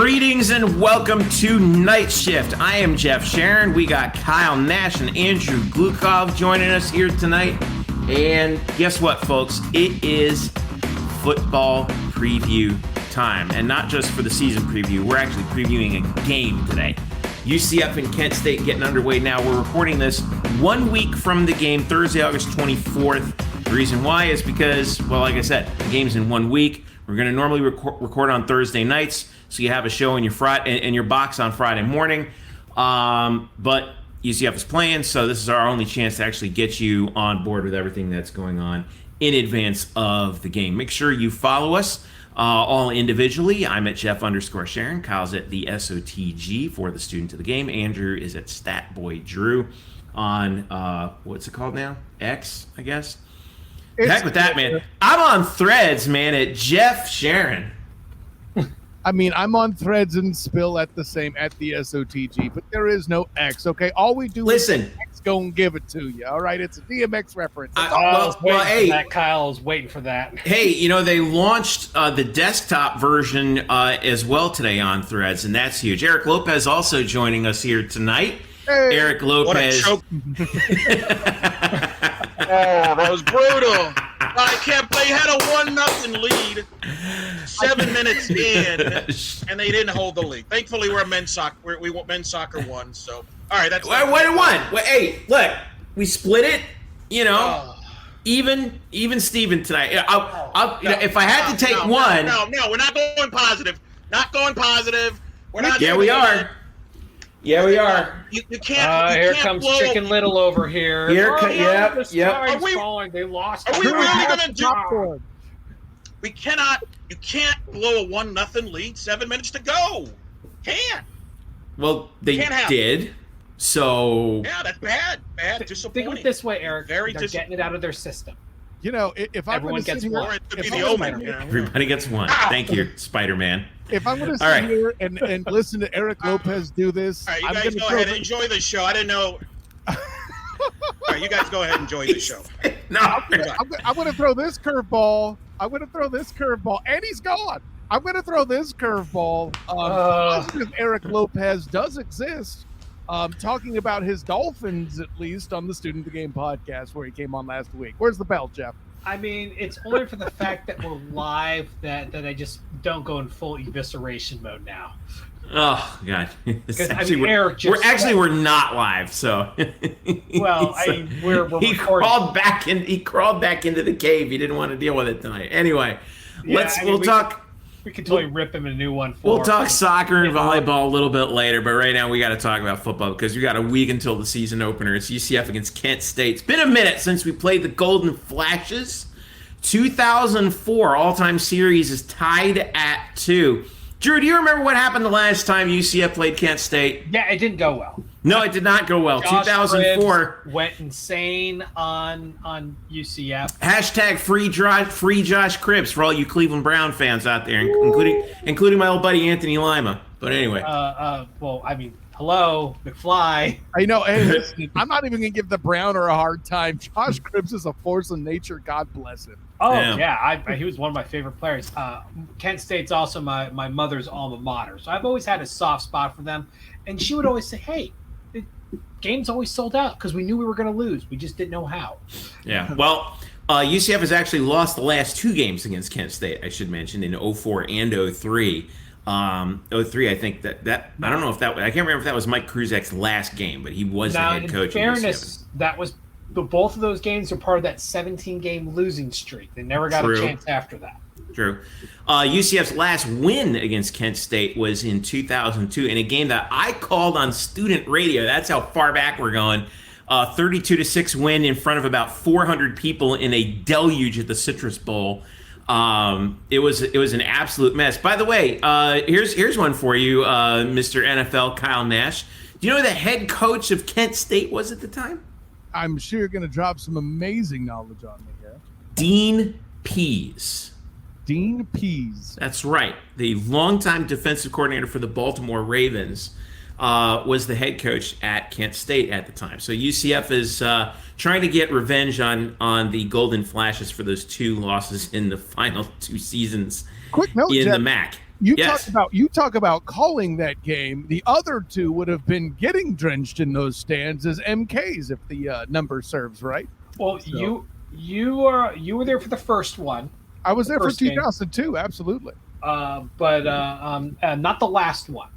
Greetings and welcome to Night Shift. I am Jeff Sharon. We got Kyle Nash and Andrew Glukov joining us here tonight. And guess what, folks? It is football preview time. And not just for the season preview. We're actually previewing a game today. UCF and Kent State getting underway now. We're recording this 1 week from the game, Thursday, August 24th. The reason why is because, well, like I said, the game's in 1 week. We're going to normally record on Thursday nights, so you have a show in your box on Friday morning. But UCF is playing, so this is our only chance to actually get you on board with everything that's going on in advance of the game. Make sure you follow us all individually. I'm at Jeff_Sharon. Kyle's at the SOTG for the student of the game. Andrew is at StatBoyDrew on, what's it called now? X, I guess. Heck with that, man. I'm on Threads, man, at Jeff Sharon. I mean, I'm on Threads and Spill at the SOTG, but there is no X, okay? All we do is X go and give it to you, all right? It's a DMX reference. Kyle was waiting for that. Hey, you know, they launched the desktop version as well today on Threads, and that's huge. Eric Lopez also joining us here tonight. Hey. Eric Lopez. What a choke. Oh, that was brutal. I can't play. Had a 1-0 lead, 7 minutes in, and they didn't hold the lead. Thankfully, we're a men's soccer. Men's soccer won. So, all right, that's. What won? Hey, look, we split it. You know, even Steven tonight. If I had to take one. No, we're not going positive. Not going positive. We're not. Yeah, we are. Yeah, we are. You can't. Here comes Chicken Little over here. Yep. Are we falling? They lost. Are we really going to do? We cannot. You can't blow a 1-0 lead. 7 minutes to go. Can't. Well, they did. So. Yeah, that's bad. Bad. Disappointing. Think of it this way, Eric. They're getting it out of their system. You know, if everyone gets one, everybody gets one. Thank you, Spider-Man. If I'm going to sit here and listen to Eric Lopez do this, all right, you guys go ahead and enjoy the show. I didn't know. All right, you guys go ahead and enjoy the show. No, I'm going to throw this curveball. And he's gone. I'm going to throw this curveball. Positive Eric Lopez does exist. Talking about his Dolphins, at least, on the Student of the Game podcast where he came on last week. Where's the bell, Jeff? I mean, it's only for the fact that we're live that I just don't go in full evisceration mode now. Oh God! Eric we're not live, so. Well, we're he crawled back into the cave. He didn't want to deal with it tonight. Anyway, we'll talk. We could totally rip him a new one. We'll talk soccer and volleyball a little bit later, but right now we got to talk about football because we got a week until the season opener. It's UCF against Kent State. It's been a minute since we played the Golden Flashes. 2004 all-time series is tied at 2. Drew, do you remember what happened the last time UCF played Kent State? Yeah, it didn't go well. No, it did not go well. Josh 2004 Cribbs went insane on UCF. Hashtag free Josh Cribbs for all you Cleveland Brown fans out there, including my old buddy Anthony Lima. But anyway. Well, I mean, hello, McFly. I know. Hey, listen, I'm not even going to give the Browner a hard time. Josh Cribbs is a force of nature. God bless him. Oh, yeah. He was one of my favorite players. Kent State's also my mother's alma mater. So I've always had a soft spot for them. And she would always say, hey, the game's always sold out because we knew we were going to lose. We just didn't know how. Yeah. Well, UCF has actually lost the last 2 games against Kent State, I should mention, in 04 and 03. 03, I think that I don't know if that I can't remember if that was Mike Kruzek's last game, but he was the head coach. In fairness, that was both of those games are part of that 17-game losing streak. They never got a chance after that. True. UCF's last win against Kent State was in 2002 in a game that I called on student radio. That's how far back we're going. 32-6 win in front of about 400 people in a deluge at the Citrus Bowl. It was an absolute mess. By the way, here's one for you, Mr. NFL Kyle Nash. Do you know who the head coach of Kent State was at the time? I'm sure you're going to drop some amazing knowledge on me here. Dean Pease. Dean Pease. That's right. The longtime defensive coordinator for the Baltimore Ravens was the head coach at Kent State at the time. So UCF is trying to get revenge on the Golden Flashes for those 2 losses in the final 2 seasons Quick note, in Jeff, the MAC. You Yes. talk about calling that game. The other two would have been getting drenched in those stands as MKs if the number serves right. Well, So- you were there for the first one, I was there for First game. 2002. Absolutely. but not the last one.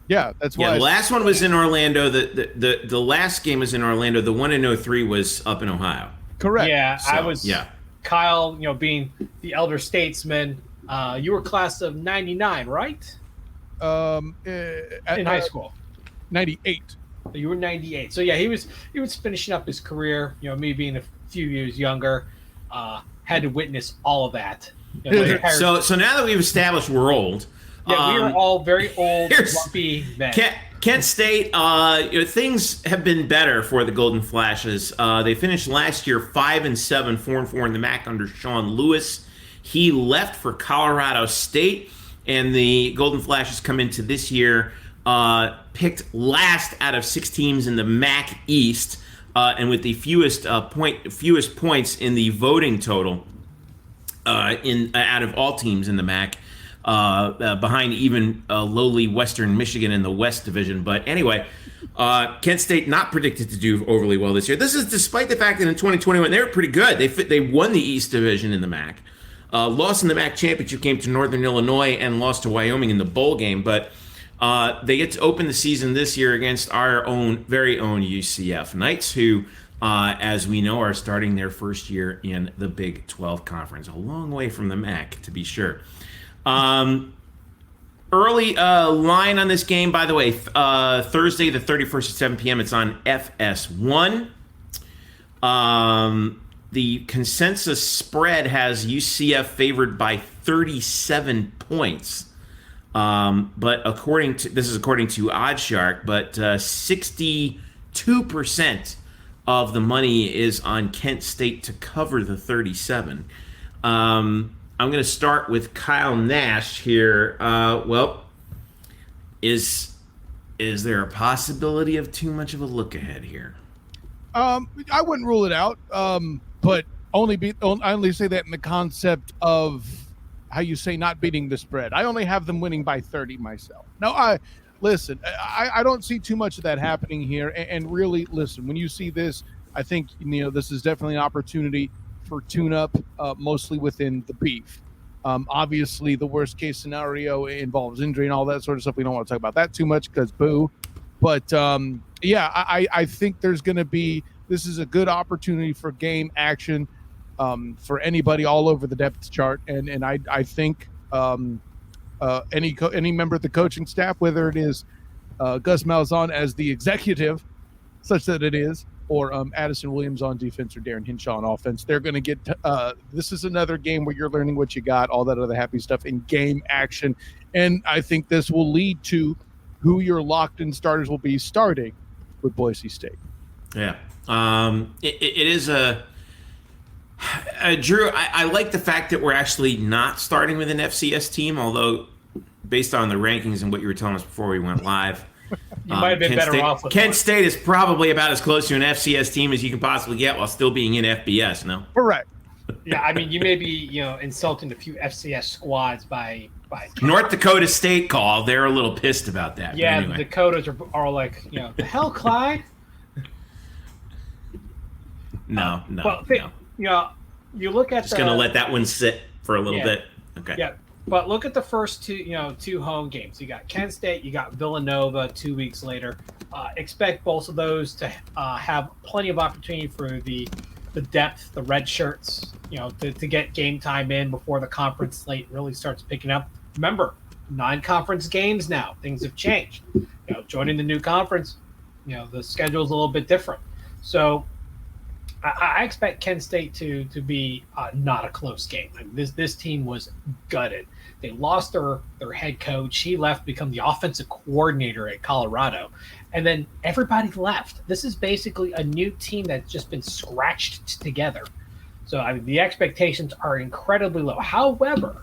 Yeah, that's Yeah, why. the last one was in Orlando. The last game was in Orlando. The one in 03 was up in Ohio. Correct. Yeah, I So, was. yeah. Kyle, being the elder statesman, you were class of '99, right? In high school. 98. You were '98. So yeah, he was finishing up his career. Me being a few years younger, had to witness all of that. So now that we've established we're old, we are all very old, here's- grumpy men. Kent State, things have been better for the Golden Flashes. They finished last year 5-7, 4-4 in the MAC under Sean Lewis. He left for Colorado State, and the Golden Flashes come into this year picked last out of 6 teams in the MAC East, and with the fewest points in the voting total out of all teams in the MAC. Behind even lowly Western Michigan in the West Division. But anyway, Kent State not predicted to do overly well this year. This is despite the fact that in 2021 they were pretty good. They won the East Division in the MAC, lost in the MAC championship game to Northern Illinois, and lost to Wyoming in the bowl game. But they get to open the season this year against our very own UCF Knights, who, as we know, are starting their first year in the Big 12 Conference. A long way from the MAC, to be sure. Early line on this game, by the way, Thursday the 31st at 7 p.m. It's on FS1. The consensus spread has UCF favored by 37 points. But according to OddsShark, but 62% of the money is on Kent State to cover the 37. I'm going to start with Kyle Nash here. Is there a possibility of too much of a look ahead here? I wouldn't rule it out, but I only say that in the concept of how you say not beating the spread. I only have them winning by 30 myself. No, I don't see too much of that happening here. And really, listen, when you see this, I think this is definitely an opportunity for tune-up, mostly within the beef. Obviously, the worst-case scenario involves injury and all that sort of stuff. We don't want to talk about that too much because boo. But, I think this is a good opportunity for game action for anybody all over the depth chart. And I think any member of the coaching staff, whether it is Gus Malzahn as the executive, such that it is, or Addison Williams on defense or Darren Hinshaw on offense, they're going to get this is another game where you're learning what you got, all that other happy stuff in game action. And I think this will lead to who your locked-in starters will be starting with Boise State. Yeah. It is Drew, I like the fact that we're actually not starting with an FCS team, although based on the rankings and what you were telling us before we went live, you might have been better off with Kent State is probably about as close to an FCS team as you can possibly get while still being in FBS, no? Correct. Yeah, I mean, you may be, insulting a few FCS squads by North Dakota State call. They're a little pissed about that. Yeah, anyway. the Dakotas are like, the hell, Clyde? No. You look at just going to let that one sit for a little bit. Okay. Yeah, but look at the first two home games. You got Kent State, you got Villanova 2 weeks later. Expect both of those to have plenty of opportunity for the depth, the red shirts, to get game time in before the conference slate really starts picking up. Remember, 9 conference games now. Things have changed. Joining the new conference, the schedule's a little bit different. So I expect Kent State to be not a close game. This team was gutted. They lost their head coach. He left to become the offensive coordinator at Colorado. And then everybody left. This is basically a new team that's just been scratched together. So, the expectations are incredibly low. However,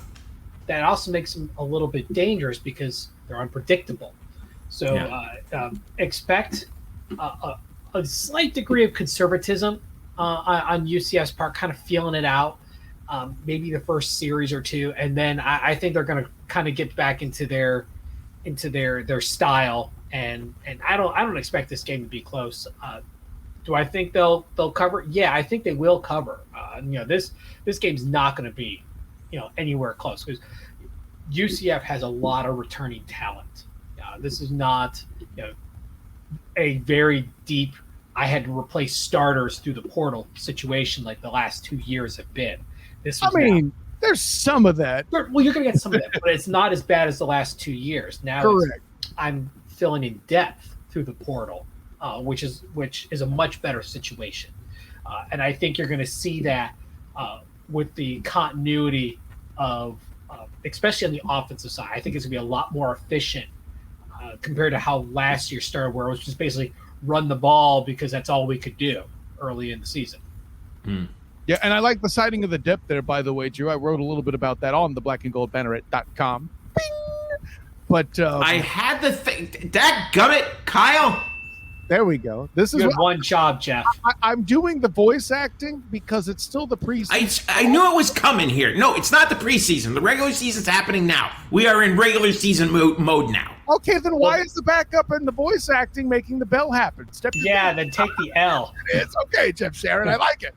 that also makes them a little bit dangerous because they're unpredictable. So expect a slight degree of conservatism on UCF's part, kind of feeling it out. maybe the first series or two, and then I think they're going to kind of get back into their style. And I don't expect this game to be close. Do I think they'll cover? Yeah, I think they will cover. This game's not going to be anywhere close because UCF has a lot of returning talent. This is not a very deep. I had to replace starters through the portal situation like the last 2 years have been. There's some of that. Well, you're going to get some of that, but it's not as bad as the last 2 years. Now, correct. I'm filling in depth through the portal, which is a much better situation, and I think you're going to see that with the continuity of, especially on the offensive side. I think it's going to be a lot more efficient compared to how last year started, where it was just basically run the ball because that's all we could do early in the season. Yeah, and I like the citing of the depth there, by the way, Drew. I wrote a little bit about that on the blackandgoldbanneret.com. But I had the thing. Dadgummit, Kyle. There we go. This is one job, Jeff. I'm doing the voice acting because it's still the preseason. I knew it was coming here. No, it's not the preseason. The regular season's happening now. We are in regular season mode now. Okay, then why is the backup and the voice acting making the bell happen? Then take the L. It's okay, Jeff Sharon. I like it.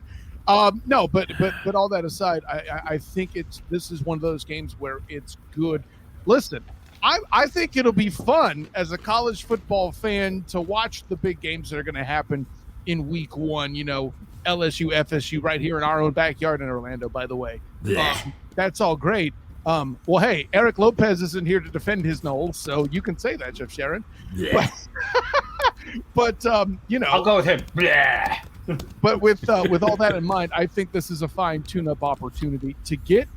No, but all that aside, I think this is one of those games where it's good. Listen, I think it'll be fun as a college football fan to watch the big games that are going to happen in week one. LSU, FSU, right here in our own backyard in Orlando, by the way. That's all great. Well, hey, Eric Lopez isn't here to defend his Knowles, so you can say that, Jeff Sharon. Yeah. But I'll go with him. Yeah. But with all that in mind, I think this is a fine tune-up opportunity to get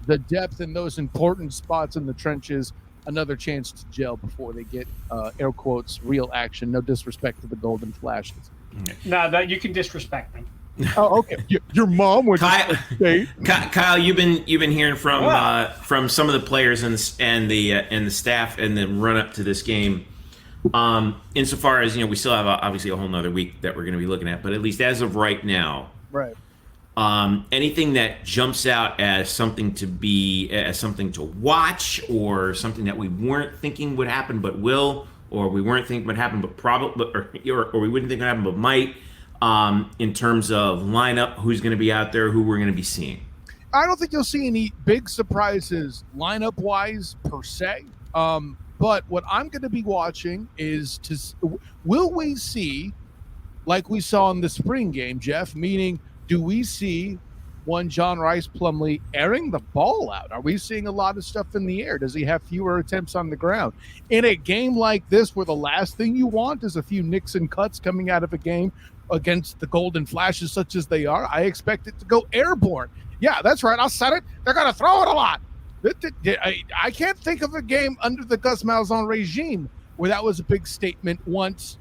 the depth in those important spots in the trenches, another chance to gel before they get, air quotes, real action. No disrespect to the Golden Flashes. No, that you can disrespect them. Oh, okay. Your mom would. Kyle, you've been hearing from some of the players and the staff and the run up to this game. Insofar as we still have obviously a whole nother week that we're going to be looking at, but at least as of right now, right. Anything that jumps out as something to watch, or something that we weren't thinking would happen but will, or we weren't thinking would happen but probably, or we wouldn't think would happen but might, in terms of lineup, who's going to be out there, who we're going to be seeing. I don't think you'll see any big surprises lineup wise per se. But what I'm going to be watching is will we see, like we saw in the spring game, Jeff, meaning do we see one John Rice Plumlee airing the ball out? Are we seeing a lot of stuff in the air? Does he have fewer attempts on the ground? In a game like this where the last thing you want is a few nicks and cuts coming out of a game against the Golden Flashes such as they are, I expect it to go airborne. Yeah, that's right. I said it. They're going to throw it a lot. I can't think of a game under the Gus Malzahn regime where that was a big statement once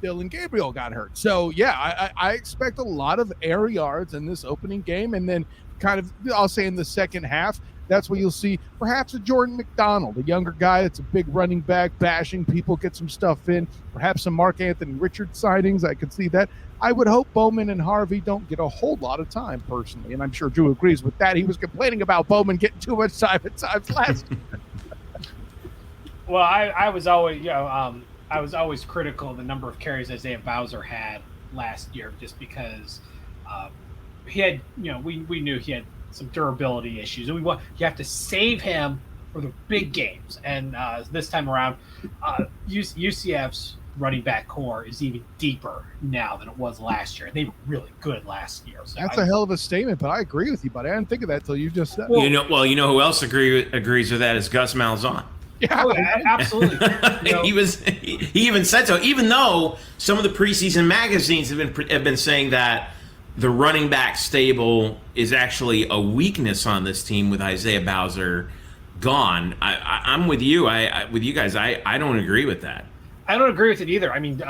Bill and Gabriel got hurt. So, yeah, I expect a lot of air yards in this opening game. And then kind of, I'll say in the second half, that's where you'll see perhaps a Jordan McDonald, a younger guy that's a big running back, bashing people, get some stuff in. Perhaps some Mark Anthony Richards sightings. I could see that. I would hope Bowman and Harvey don't get a whole lot of time personally, and I'm sure Drew agrees with that. He was complaining about Bowman getting too much time at times last year. Well, I was always critical of the number of carries Isaiah Bowser had last year, just because he had, we knew he had some durability issues, and you have to save him for the big games. And this time around, UCF's running back core is even deeper now than it was last year. They were really good last year. So that's a hell of a statement, but I agree with you, buddy. I didn't think of that till you just said. Well, who else agrees with that is Gus Malzahn. Yeah, absolutely. He even said so. Even though some of the preseason magazines have been saying that the running back stable is actually a weakness on this team with Isaiah Bowser gone. I'm with you. With you guys. I don't agree with that. I don't agree with it either. I mean,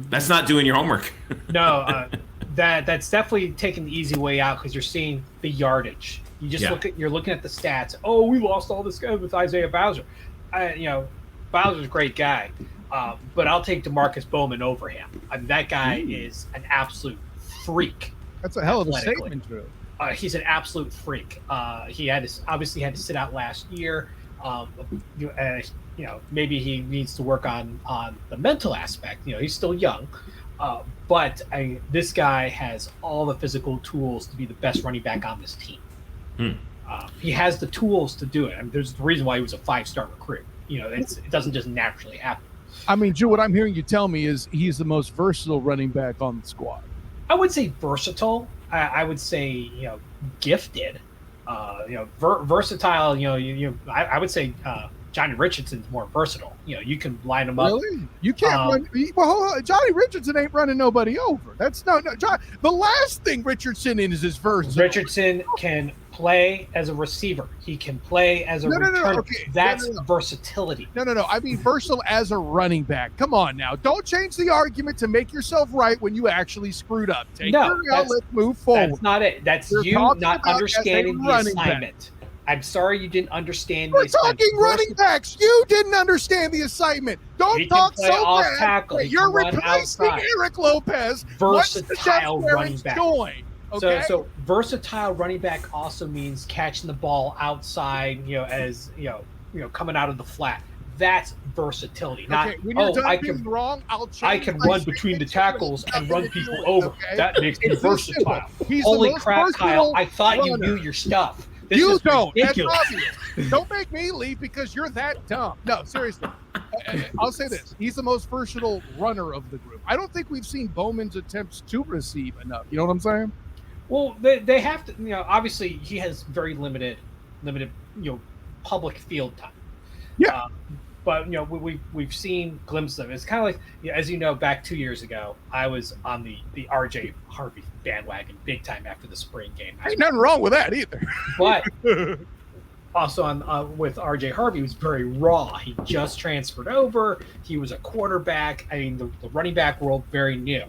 that's not doing your homework. No, that's definitely taking the easy way out because you're seeing the yardage. You just you're looking at the stats. Oh, we lost all this guy with Isaiah Bowser. Bowser's a great guy, but I'll take DeMarcus Bowman over him. I mean, that guy is an absolute freak. That's a hell of a statement, Drew. He's an absolute freak. He obviously had to sit out last year. Maybe he needs to work on the mental aspect. He's still young, but this guy has all the physical tools to be the best running back on this team. He has the tools to do it. I mean, there's the reason why he was a 5-star recruit. It doesn't just naturally happen. I mean, Drew, what I'm hearing you tell me is he's the most versatile running back on the squad. I would say versatile. I would say, gifted. Versatile. I would say Johnny Richardson's more versatile. You can line him up. Really? You can't run. Well, hold on. Johnny Richardson ain't running nobody over. That's no. The last thing Richardson is versatile. Richardson can play as a receiver. He can play as a returner. Okay. That's versatility. No. I mean versatile as a running back. Come on now. Don't change the argument to make yourself right when you actually screwed up. Take your out. Let's move forward. That's not it. That's you not understanding the assignment. I'm sorry you didn't understand. We're talking running backs. You didn't understand the assignment. Don't talk so off bad. Tackle. You're replacing Eric Lopez. Versatile running back. Okay? So versatile running back also means catching the ball outside. Coming out of the flat. That's versatility. Not when you're done being wrong, I'll change. I can run between the tackles and run people over. Okay? That makes me versatile. He's Holy crap, Kyle! I thought you knew your stuff. You don't. That's obvious. Don't make me leave because you're that dumb. No, seriously. I'll say this. He's the most versatile runner of the group. I don't think we've seen Bowman's attempts to receive enough. You know what I'm saying? Well, they have to, obviously he has very limited, public field time. Yeah. But, we've seen glimpses of it. It's kind of like, as you know, back 2 years ago, I was on the RJ Harvey bandwagon big time after the spring game. Ain't nothing wrong with that either. But also with RJ Harvey, he was very raw. He just transferred over. He was a quarterback. I mean, the running back world, very new.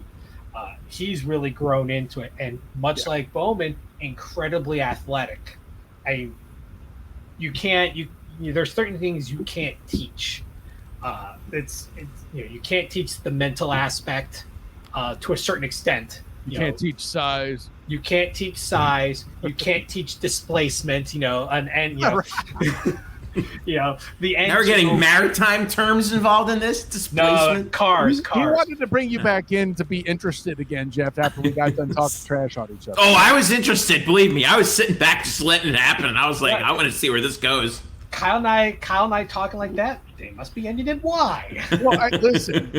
He's really grown into it. And much like Bowman, incredibly athletic. There's certain things you can't teach. You can't teach the mental aspect to a certain extent. You can't teach size. You can't teach size. You can't teach displacement. The end. Now we're getting maritime terms involved in this displacement. No, cars. He wanted to bring you back in to be interested again, Jeff. After we got done talking trash on each other. Oh, I was interested. Believe me, I was sitting back just letting it happen, and I was like, I want to see where this goes. Kyle and I talking like that, they must be ending in Y. Well, listen,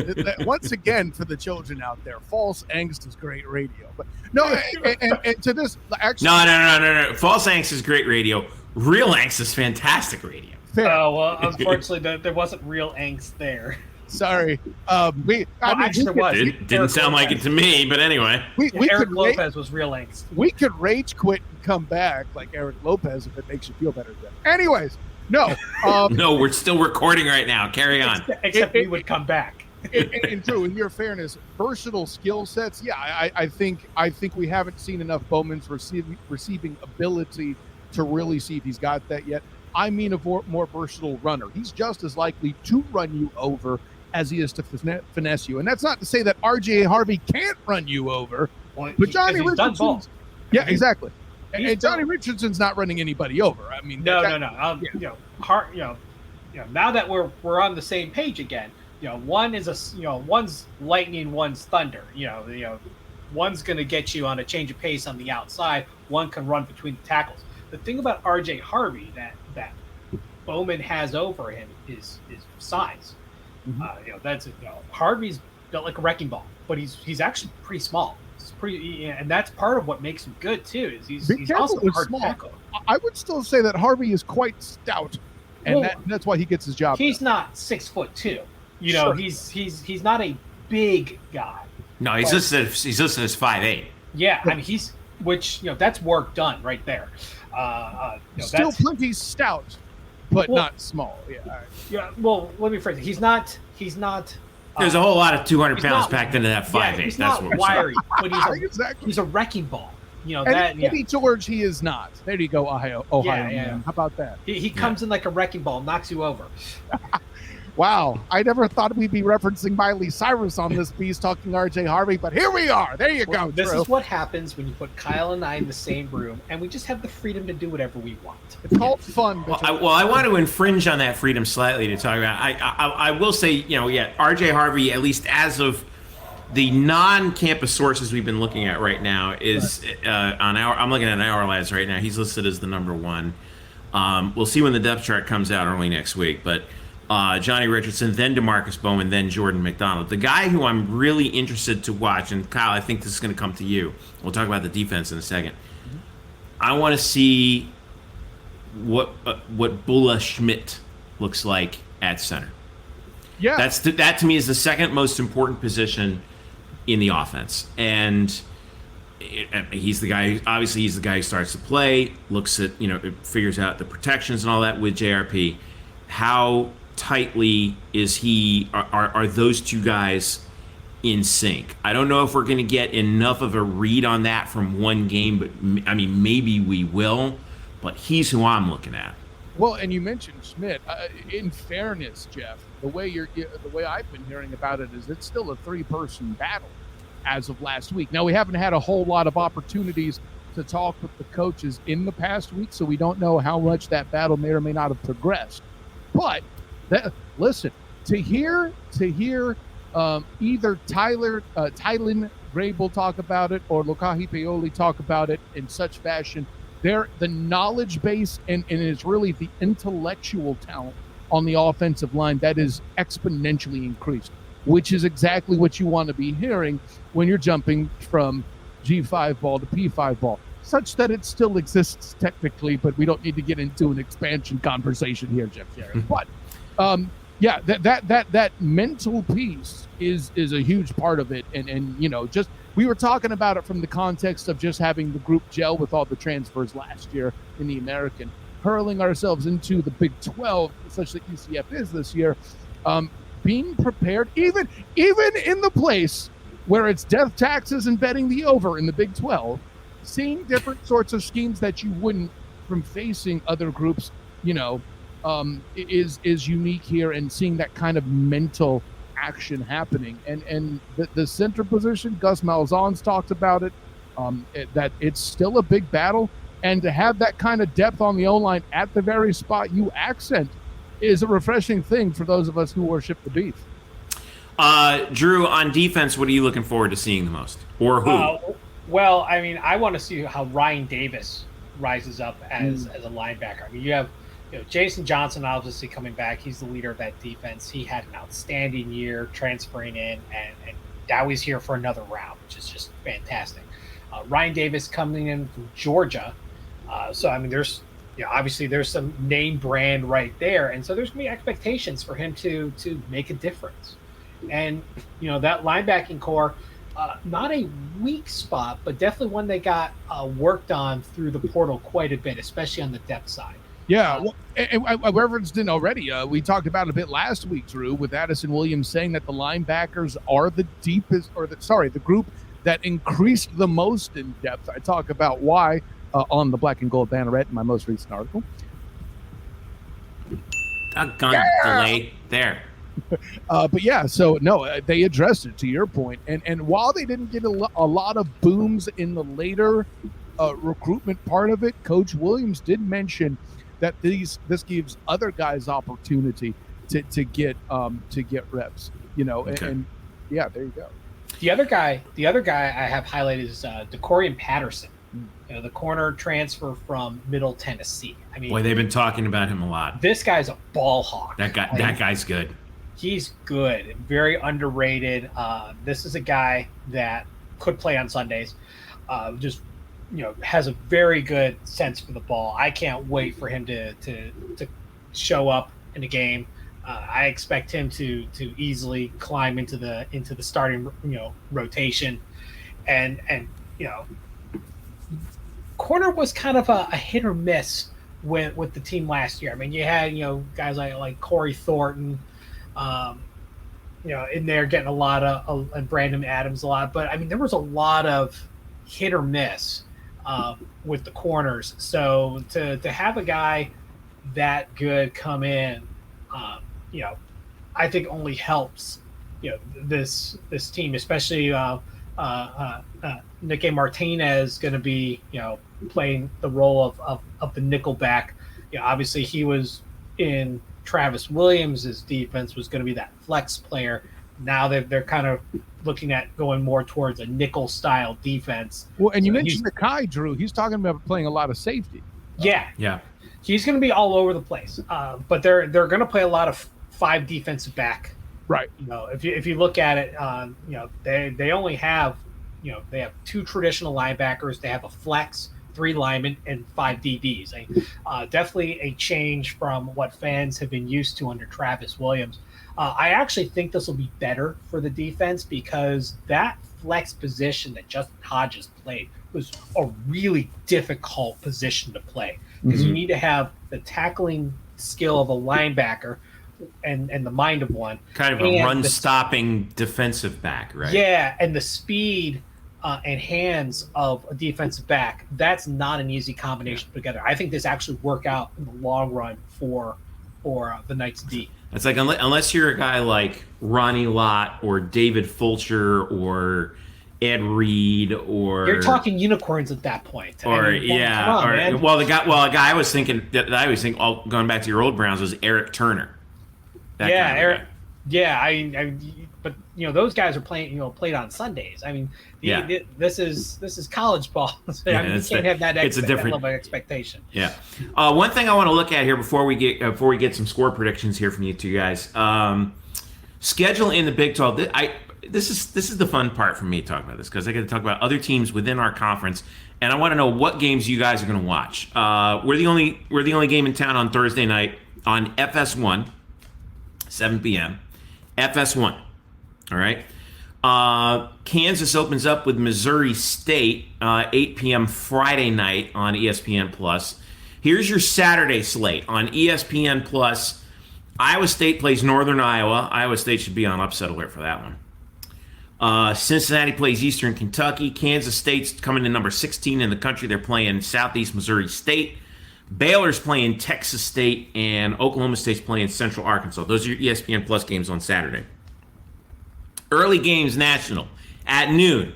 once again, for the children out there, false angst is great radio. But no, and to this, actually, no. False angst is great radio. Real angst is fantastic radio. Fair. Oh, well, unfortunately, there wasn't real angst there. Sorry. Didn't sound like it to me, but anyway. Eric Lopez was real angst. We could rage quit and come back like Eric Lopez if it makes you feel better. Anyways. No. No, we're still recording right now. Carry on. Except we would come back. And Drew, in your fairness, versatile skill sets, yeah, I think we haven't seen enough Bowman's receiving ability to really see if he's got that yet. I mean a more versatile runner. He's just as likely to run you over as he is to finesse you. And that's not to say that RJ Harvey can't run you over, but Johnny Richardson. Yeah, exactly. And Johnny Richardson's not running anybody over. I mean, no. Now that we're on the same page again, one's lightning, one's thunder. One's going to get you on a change of pace on the outside. One can run between the tackles. The thing about RJ Harvey that Bowman has over him is size. Mm-hmm. Harvey's built like a wrecking ball, but he's actually pretty small. And that's part of what makes him good too. Is he's also hard to tackle. I would still say that Harvey is quite stout, and that's why he gets his job. He's not 6'2". Sure. He's not a big guy. No, he's listed as 5'8". Yeah, I mean that's work done right there. Still plenty stout, but not small. Yeah. Right. Yeah. Well, let me phrase it. He's not. There's a whole lot of 200 pounds packed into that 5'8". He's That's not what we're wiry, saying. but he's a wrecking ball. Eddie George, he is not. There you go, Ohio. Yeah. Man. How about that? He comes in like a wrecking ball, knocks you over. Wow, I never thought we'd be referencing Miley Cyrus on this piece, talking RJ Harvey, but here we are. There you go. This Drew. is what happens when you put Kyle and I in the same room, and we just have the freedom to do whatever we want. It's called fun. I want to infringe on that freedom slightly to talk about. I will say, RJ Harvey, at least as of the non-campus sources we've been looking at right now, is I'm looking at Our Lives right now. He's listed as the number one. We'll see when the depth chart comes out early next week, but Johnny Richardson, then DeMarcus Bowman, then Jordan McDonald. The guy who I'm really interested to watch, and Kyle, I think this is going to come to you. We'll talk about the defense in a second. I want to see what Bula Schmidt looks like at center. Yeah, that to me is the second most important position in the offense, and he's the guy. Obviously, he's the guy who starts to play, looks at figures out the protections and all that with JRP. How tightly is he? Are those two guys in sync? I don't know if we're going to get enough of a read on that from one game, but I mean maybe we will. But he's who I'm looking at. Well, and you mentioned Schmidt. In fairness, Jeff, the way I've been hearing about it is it's still a 3-person battle as of last week. Now, we haven't had a whole lot of opportunities to talk with the coaches in the past week, so we don't know how much that battle may or may not have progressed. But listen, to hear either Tylen Grable talk about it or Lokahi Paoli talk about it in such fashion, the knowledge base and is really the intellectual talent on the offensive line that is exponentially increased, which is exactly what you want to be hearing when you're jumping from G5 ball to P5 ball, such that it still exists technically, but we don't need to get into an expansion conversation here, Jeff Jarrett. But that mental piece is a huge part of it, and just we were talking about it from the context of just having the group gel with all the transfers last year in the American, hurling ourselves into the Big 12, such that UCF is this year, being prepared, even in the place where it's death taxes and betting the over in the Big 12, seeing different sorts of schemes that you wouldn't from facing other groups, is unique here, and seeing that kind of mental action happening. And the center position, Gus Malzahn's talked about it, that it's still a big battle, and to have that kind of depth on the O-line at the very spot you accent is a refreshing thing for those of us who worship the beef. Drew, on defense, what are you looking forward to seeing the most, or who? Well, I mean, I want to see how Ryan Davis rises up as a linebacker. I mean, you have Jason Johnson obviously coming back. He's the leader of that defense. He had an outstanding year transferring in, and now he's here for another round, which is just fantastic. Ryan Davis coming in from Georgia. So, I mean, there's obviously there's some name brand right there. And so there's going to be expectations for him to make a difference. And, that linebacking core, not a weak spot, but definitely one they got worked on through the portal quite a bit, especially on the depth side. Yeah, well, and I referenced it already. We talked about it a bit last week, Drew, with Addison Williams saying that the linebackers are the deepest, the group that increased the most in depth. I talk about why on the Black and Gold Banneret in my most recent article. Delay there. But yeah, so no, they addressed it to your point. And while they didn't get a lot of booms in the later recruitment part of it, Coach Williams did mention that this gives other guys opportunity to get reps, okay. and yeah, there you go. The other guy I have highlighted is DeCorian Patterson, the corner transfer from Middle Tennessee. I mean, boy, they've been talking about him a lot. This guy's a ball hawk. That guy's good. He's good, very underrated. This is a guy that could play on Sundays. Has a very good sense for the ball. I can't wait for him to show up in the game. I expect him to easily climb into the starting rotation, and corner was kind of a hit or miss with the team last year. I mean, you had guys like Corey Thornton, in there getting a lot of and Brandon Adams a lot, but I mean there was a lot of hit or miss with the corners. So to have a guy that good come in, I think only helps, this team, especially Nicky Martinez going to be, playing the role of the nickelback. Obviously he was in Travis Williams' defense, was going to be that flex player. Now they're kind of looking at going more towards a nickel style defense. Well, and you mentioned Nakai, Drew. He's talking about playing a lot of safety. Yeah. He's going to be all over the place. But they're going to play a lot of 5 defensive back. Right. If you look at it, they only have, they have 2 traditional linebackers. They have a flex, 3 linemen, and 5 DBs. Definitely a change from what fans have been used to under Travis Williams. I actually think this will be better for the defense because that flex position that Justin Hodges played was a really difficult position to play because you need to have the tackling skill of a linebacker and the mind of one. Kind of a run-stopping defensive back, right? Yeah, and the speed and hands of a defensive back, that's not an easy combination together. I think this actually work out in the long run for the Knights D. It's like unless you're a guy like Ronnie Lott or David Fulcher or Ed Reed or you're talking unicorns at that point. Or a guy I was thinking going back to your old Browns was Eric Turner. Eric. Yeah, but those guys are played on Sundays. I mean, this is college ball. So, you can't have that level of expectation. Yeah. One thing I want to look at here before we get some score predictions here from you two guys. Schedule in the Big 12. This is the fun part for me talking about this because I get to talk about other teams within our conference, and I want to know what games you guys are going to watch. We're the only game in town on Thursday night on FS1, 7 p.m. FS1. All right. Kansas opens up with Missouri State, 8 p.m. Friday night on ESPN Plus. Here's your Saturday slate on ESPN Plus. Iowa State plays Northern Iowa. Iowa State should be on upset alert for that one. Cincinnati plays Eastern Kentucky. Kansas State's coming in number 16 in the country. They're playing Southeast Missouri State. Baylor's playing Texas State, and Oklahoma State's playing Central Arkansas. Those are your ESPN Plus games on Saturday. Early games national at noon.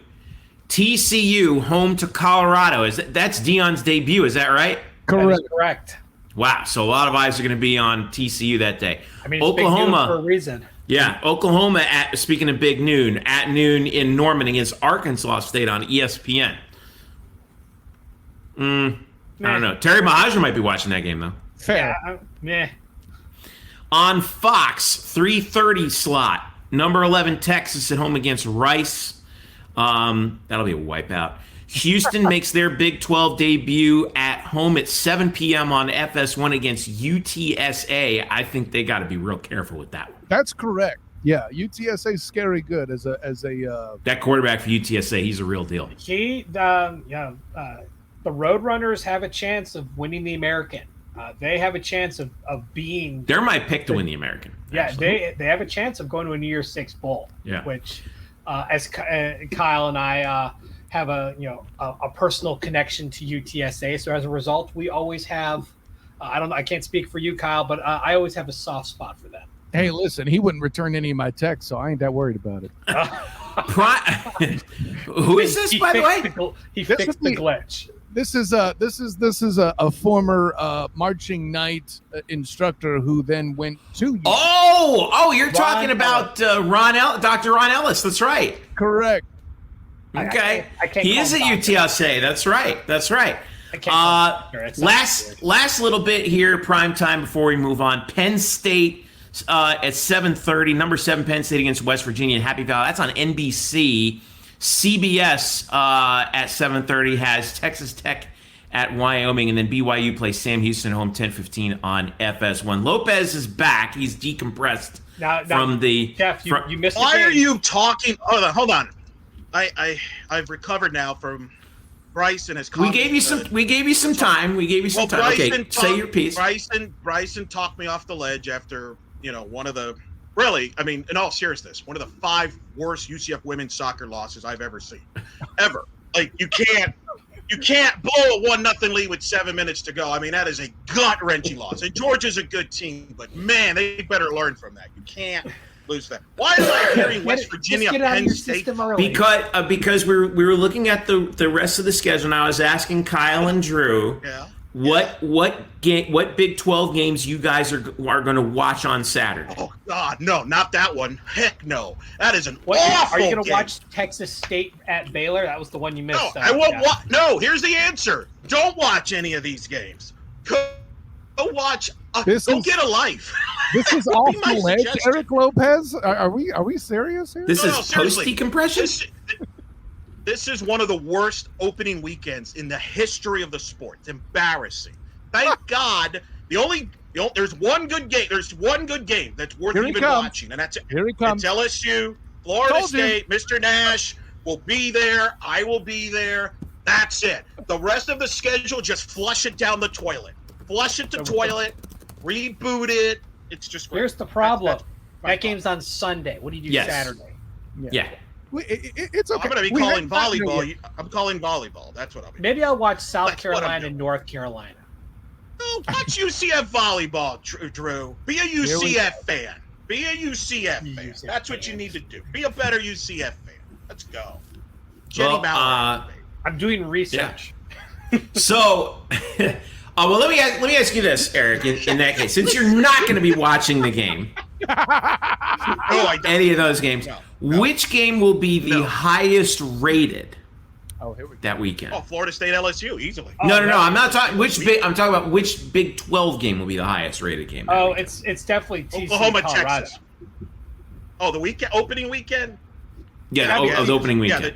TCU home to Colorado. That's Deion's debut? Is that right? Correct. Wow. So a lot of eyes are going to be on TCU that day. I mean, it's Oklahoma big news for a reason. Yeah, Oklahoma. Speaking of big noon, at noon in Norman against Arkansas State on ESPN. I don't know. Terry Mahajan might be watching that game, though. Fair. On Fox, 3:30 slot. Number 11, Texas at home against Rice. That'll be a wipeout. Houston makes their Big 12 debut at home at 7 p.m. on FS1 against UTSA. I think they got to be real careful with that one. That's correct. Yeah, UTSA is scary good as a that quarterback for UTSA. He's a real deal. The Roadrunners have a chance of winning the American. They have a chance of being. They're my pick to win the American. Yeah, actually. They have a chance of going to a New Year's Six bowl. Yeah. Which, as Kyle and I have a personal connection to UTSA, so as a result, we always have. I can't speak for you, Kyle, but I always have a soft spot for them. Hey, listen, he wouldn't return any of my texts, so I ain't that worried about it. Who is this, by the way? He fixed the glitch. This is a former marching knight instructor who then went to. You're talking about Dr. Ron Ellis. That's right. Correct. Okay, he is at UTSA. That's right. Last little bit here, prime time before we move on. Penn State at 7:30. Number 7 Penn State against West Virginia in Happy Valley. That's on NBC. CBS at 7:30 has Texas Tech at Wyoming, and then BYU plays Sam Houston home 10:15 on FS1. Lopez is back. He's decompressed from the. Jeff, you missed. Why are you talking? Hold on. I've recovered now from Bryson has. We gave you some time. Time. Okay, say your piece. Bryson talked me off the ledge after one of the. Really, I mean, in all seriousness, one of the 5 worst UCF women's soccer losses I've ever seen. Ever. Like, you can't You can't blow a 1-0 lead with 7 minutes to go. I mean, that is a gut-wrenching loss. And Georgia's a good team, but man, they better learn from that. You can't lose that. Why am I hearing West Virginia, Penn State? Because we were looking at the rest of the schedule, and I was asking Kyle and Drew, what Big 12 games you guys are going to watch on Saturday? Oh God, no, not that one. Heck no, that is an awful. Are you going to game. watch Texas State at Baylor? That was the one you missed. No, I won't. No, here's the answer. Don't watch any of these games. Go watch. Go get a life. This is off the ledge, Eric Lopez. Are we serious here? This is post decompression. This is one of the worst opening weekends in the history of the sport. It's embarrassing. Thank God. There's one good game. There's one good game that's worth even watching, and that's it. Here he comes. It's LSU, Florida State. Mr. Nash will be there. I will be there. That's it. The rest of the schedule, just flush it down the toilet. Flush it to toilet. Reboot it. It's just great. Here's the problem. That game's on Sunday. What do you do Saturday? Yeah. It's okay. I'm going to be calling volleyball. I'm calling volleyball. That's what I'll be. Maybe I'll watch South Carolina and North Carolina. No, watch UCF volleyball, Drew. Be a UCF fan. Be a UCF fan. That's what you need to do. Be a better UCF fan. Let's go. Jenny Bauer. I'm doing research. Yeah. So, well, let me ask you this, Eric. In that case, since you're not going to be watching the game, any of those games, which game will be the highest rated? Oh, here we go. That weekend. Oh, Florida State, LSU, easily. No. I'm not talking I'm talking about which Big 12 game will be the highest rated game. Oh, it's definitely TCU, Oklahoma, Colorado. Texas. Oh, the opening weekend. Yeah, the opening weekend.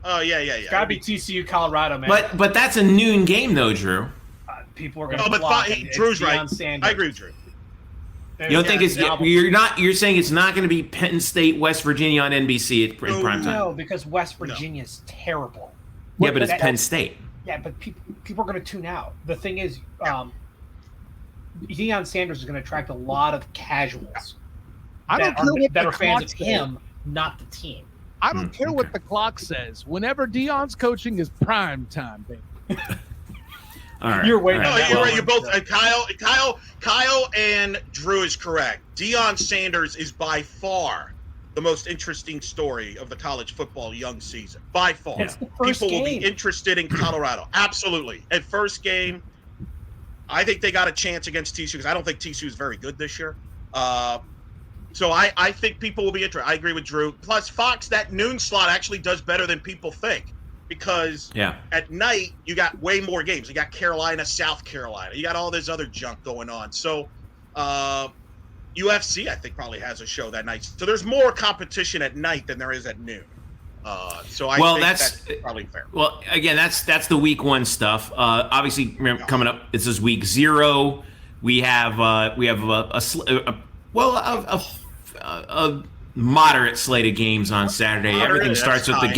Yeah. It's gotta be TCU, Colorado, man. But that's a noon game though, Drew. People are gonna. But Drew's right. I agree with Drew. You don't think you're saying it's not going to be Penn State, West Virginia on NBC in prime time? No, because West Virginia is terrible. Yeah, but it's Penn State. Yeah, but people are going to tune out. The thing is, Deion Sanders is going to attract a lot of casuals. that are fans of him, not the team. I don't care what the clock says. Whenever Deion's coaching is prime time, baby. All right. You're waiting. No, you're right. You're both. Kyle and Drew is correct. Deion Sanders is by far the most interesting story of the college football young season. By far, people will be interested in Colorado. Absolutely. At first game, I think they got a chance against TCU because I don't think TCU is very good this year. So I think people will be interested. I agree with Drew. Plus, Fox, that noon slot actually does better than people think. Because at night, you got way more games. You got Carolina, South Carolina. You got all this other junk going on. So UFC, I think, probably has a show that night. So there's more competition at night than there is at noon. So I think that's probably fair. Well, again, that's the week one stuff. Obviously, coming up, this is week 0. We have a moderate slate of games on Saturday. Everything starts with the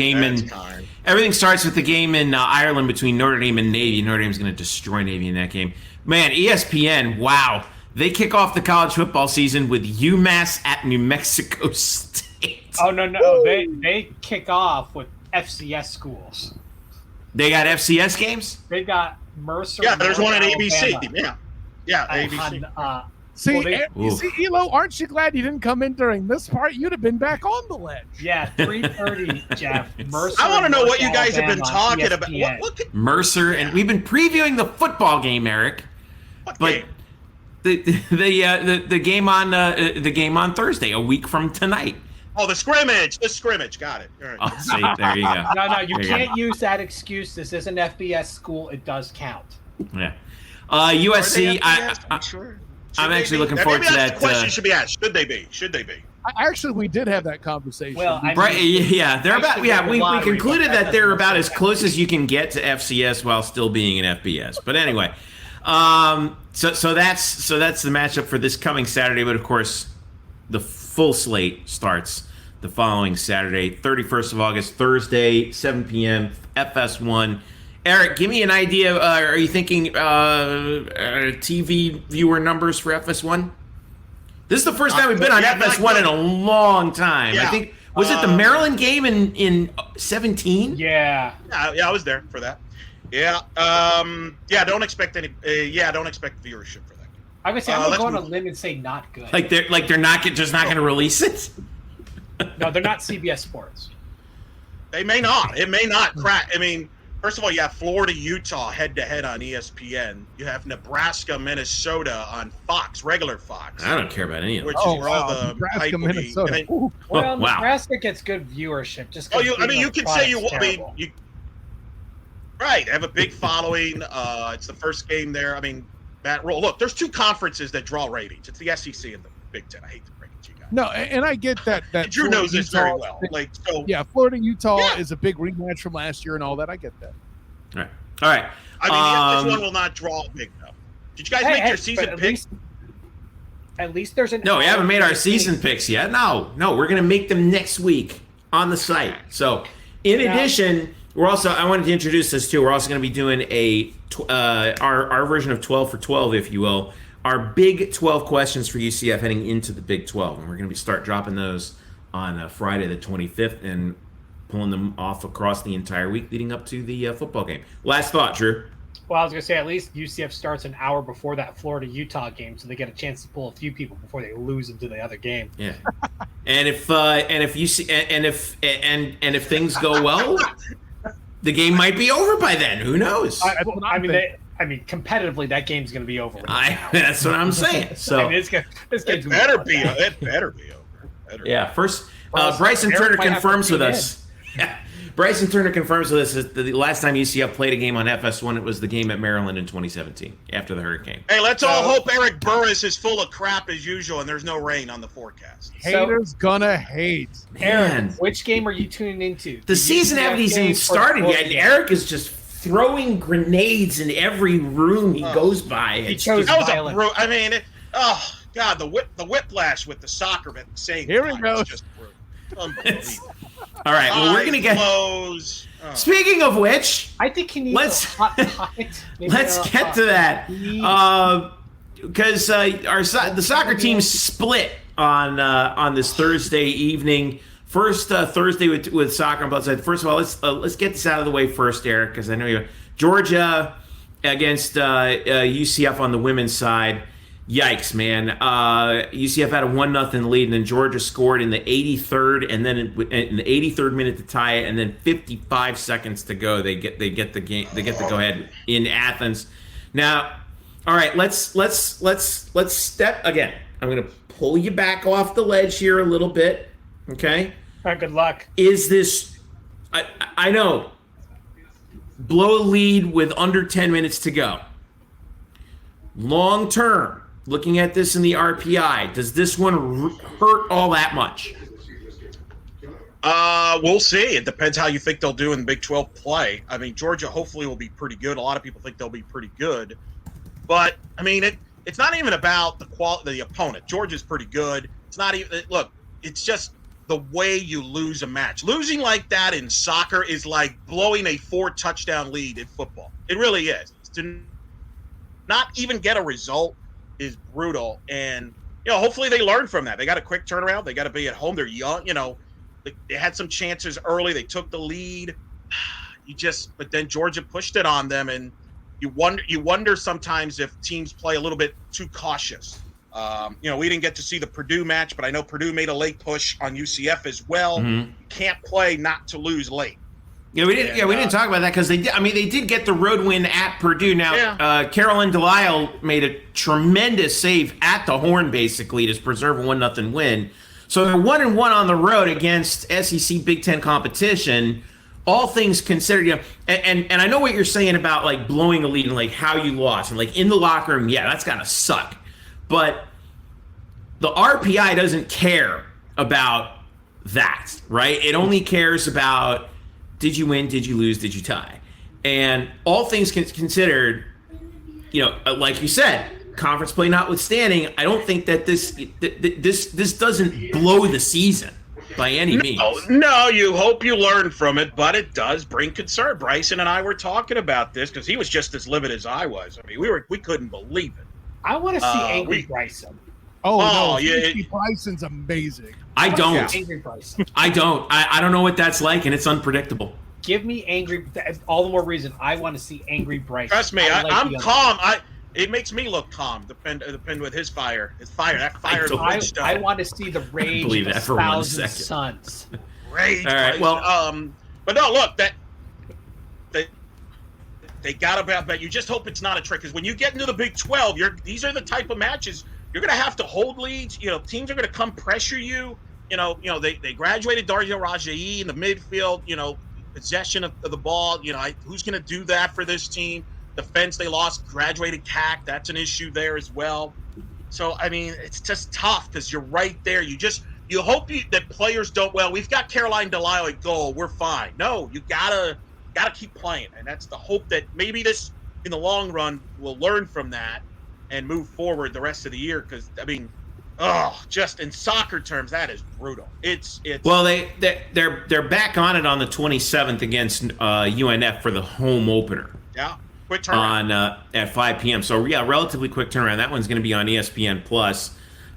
game in Ireland between Notre Dame and Navy. Notre Dame's going to destroy Navy in that game. Man, ESPN, wow. They kick off the college football season with UMass at New Mexico State. Oh, no. They kick off with FCS schools. They got FCS games? They got Mercer. Yeah, there's one at ABC. Yeah, ABC. See, Elo, aren't you glad you didn't come in during this part? You'd have been back on the ledge. Yeah, 3:30, Jeff. Mercer. I want to know what you guys have been talking about. Mercer, and we've been previewing the football game, Eric. But the game on Thursday, a week from tonight. Oh, the scrimmage. Got it. All right. Oh, see, there you go. No, you can't use that excuse. This is an FBS school. It does count. Yeah. USC. I'm actually looking forward to that. The question should be asked. Should they be? Actually, we did have that conversation. Well, they're about. Yeah, we concluded that they're about as close as you can get to FCS while still being an FBS. But anyway, so that's the matchup for this coming Saturday. But of course, the full slate starts the following Saturday, 31st of August, Thursday, 7 p.m. FS1. Eric, give me an idea. Are you thinking TV viewer numbers for FS1? This is the first time we've been on FS1 in a long time. Yeah. I think, was it the Maryland game in 17? Yeah. Yeah, I was there for that. Yeah. Don't expect any. Don't expect viewership for that. I'm gonna say I'm gonna go on a limb and say not good. Like they're not going to release it. No, they're not CBS Sports. They may not. It may not crack. I mean, first of all, you have Florida, Utah head-to-head on ESPN. You have Nebraska, Minnesota on Fox, regular Fox. I don't care about any of Which them. is where all the Nebraska, hype will be. Minnesota. And then- Ooh. Well, wow. Nebraska gets good viewership. Just you can say you. I mean, you. Right, they have a big following. It's the first game there. I mean, Matt Rule. Look, there's two conferences that draw ratings. It's the SEC and the Big Ten. I hate to break it to you guys. No, and I get that. Drew Florida, knows this Utah very well. Like, so yeah, Florida Utah Yeah. is a big rematch from last year and all that. I get that. All right. I mean, this one will not draw big enough. Did you guys make your season picks? At least there's an. No, we haven't made our season picks yet. No, we're going to make them next week on the site. So, in addition, we're also, I wanted to introduce this too. We're also going to be doing our version of 12 for 12, if you will. Our big 12 questions for UCF heading into the Big 12. And we're going to start dropping those on Friday the 25th and pulling them off across the entire week leading up to the football game. Last thought, Drew. Well, I was going to say at least UCF starts an hour before that Florida-Utah game, so they get a chance to pull a few people before they lose into the other game. Yeah. And if things go well, the game might be over by then. Who knows? I mean, competitively, that game's going to be over. That's what I'm saying. So I mean, this game's It better be over. yeah. First, Well, Bryson Eric Turner might have confirms to with tune us. Yeah. Bryson Turner confirms with us that the last time UCF played a game on FS1, it was the game at Maryland in 2017 after the hurricane. Hey, let's all hope Eric Burris is full of crap as usual and there's no rain on the forecast. Haters gonna hate. Aaron, which game are you tuning into? The season hasn't even started yet. Eric is just throwing grenades in every room he goes by. It's chose just- That was I mean, God, the whiplash with the soccer at the same Here we time go. was just brutal. Unbelievable. All right, well, we're going to get... Blows. Speaking of which, I think he needs Let's- a hot pocket. Maybe let's a get hot to that. tea. Because the soccer team split on this Thursday evening. First Thursday with soccer on both sides. First of all, let's get this out of the way first, Eric, because I know you. Georgia against UCF on the women's side. Yikes, man! UCF had a 1-0 lead, and then Georgia scored in the 83rd, and then in the 83rd minute to tie it, and then 55 seconds to go. They get the game. They get the go ahead in Athens. Now, all right, let's step again. I'm going to pull you back off the ledge here a little bit. Okay. All right, good luck. Is this? I know. Blow a lead with under 10 minutes to go. Long term. Looking at this in the RPI, does this one hurt all that much? We'll see. It depends how you think they'll do in Big 12 play. I mean, Georgia hopefully will be pretty good. A lot of people think they'll be pretty good. But, I mean, it's not even about the opponent. Georgia's pretty good. It's not even – look, it's just the way you lose a match. Losing like that in soccer is like blowing a 4-touchdown lead in football. It really is. To not even get a result is brutal, and hopefully they learn from that. They got a quick turnaround. They got to be at home. They're young. They had some chances early. They took the lead. But then Georgia pushed it on them, and you wonder sometimes if teams play a little bit too cautious. We didn't get to see the Purdue match, but I know Purdue made a late push on UCF as well. Mm-hmm. You can't play not to lose late. Yeah, we didn't. We didn't talk about that because they did get the road win at Purdue. Now, Carolyn Delisle made a tremendous save at the horn, basically, to preserve a 1-0 win. So they're 1-1 on the road against SEC Big Ten competition. All things considered, and I know what you're saying about like blowing a lead and like how you lost and like in the locker room. Yeah, that's gotta suck. But the RPI doesn't care about that, right? It only cares about. Did you win? Did you lose? Did you tie? And all things considered, like you said, conference play notwithstanding, I don't think that this doesn't blow the season by any means. No, you hope you learn from it, but it does bring concern. Bryson and I were talking about this because he was just as livid as I was. I mean, we couldn't believe it. I want to see angry Bryson. No, Bryson's amazing. I don't. Angry Bryson. I don't. I don't know what that's like, and it's unpredictable. Give me angry. All the more reason I want to see angry Bryce. Trust me, I'm calm. It makes me look calm. Depend with his fire. His fire. That fire. I want to see the rage of 1,000 suns. Rage. All right. Well, but no, look that they got about. But you just hope it's not a trick, because when you get into the Big 12, these are the type of matches you're going to have to hold leads. Teams are going to come pressure you. They graduated Dario Rajayi in the midfield. Possession of the ball. Who's going to do that for this team? Defense, they lost. Graduated CAC. That's an issue there as well. So I mean, it's just tough because you're right there. You hope that players don't. Well, we've got Caroline Delisle at goal. We're fine. No, you gotta keep playing, and that's the hope that maybe this in the long run we'll learn from that and move forward the rest of the year. Because I mean, just in soccer terms, that is brutal. It's well, they're back on it on the 27th against UNF for the home opener. Yeah, quick turnaround at 5 p.m. So yeah, relatively quick turnaround. That one's going to be on ESPN Plus,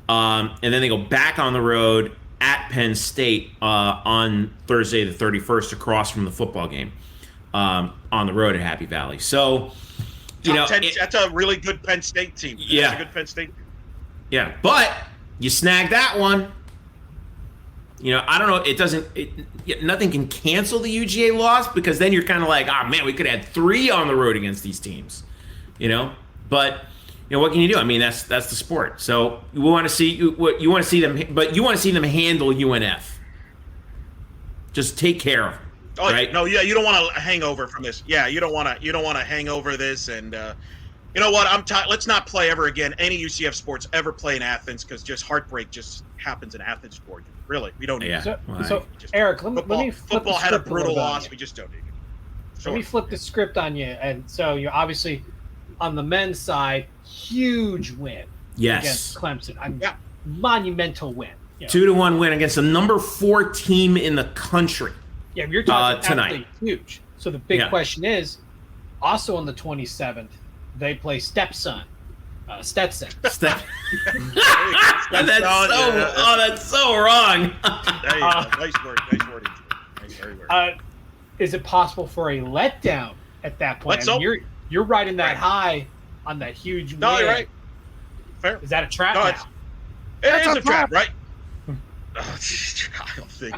and then they go back on the road at Penn State on Thursday the 31st, across from the football game on the road at Happy Valley. So that's a really good Penn State team. That's a good Penn State team. Yeah, but you snag that one. I don't know. Nothing can cancel the UGA loss, because then you're kind of like, oh man, we could have had 3 on the road against these teams. But what can you do? I mean, that's the sport. So you want to see them, but you want to see them handle UNF. Just take care of them. Oh, right? No, yeah, you don't want a hangover from this. Yeah, you don't want to hang over this. And you know what? Let's not play ever again. Any UCF sports ever play in Athens, because just heartbreak just happens in Athens for you. Really, we don't need it. So Eric, let me flip football the had a script brutal little bit. loss. We just don't need it. Sure. Let me flip the script on you. And so you're obviously on the men's side, huge win against Clemson. Monumental win. 2-1 win against the number 4 team in the country. Yeah, you're talking tonight. Huge. So the big question is, also on the 27th, they play Stetson. That's so wrong. There you go. Nice word. Very word. Is it possible for a letdown at that point? You're riding that high on that huge win. No, you're right. Fair. Is that a trap now? It is a trap, right? I don't think.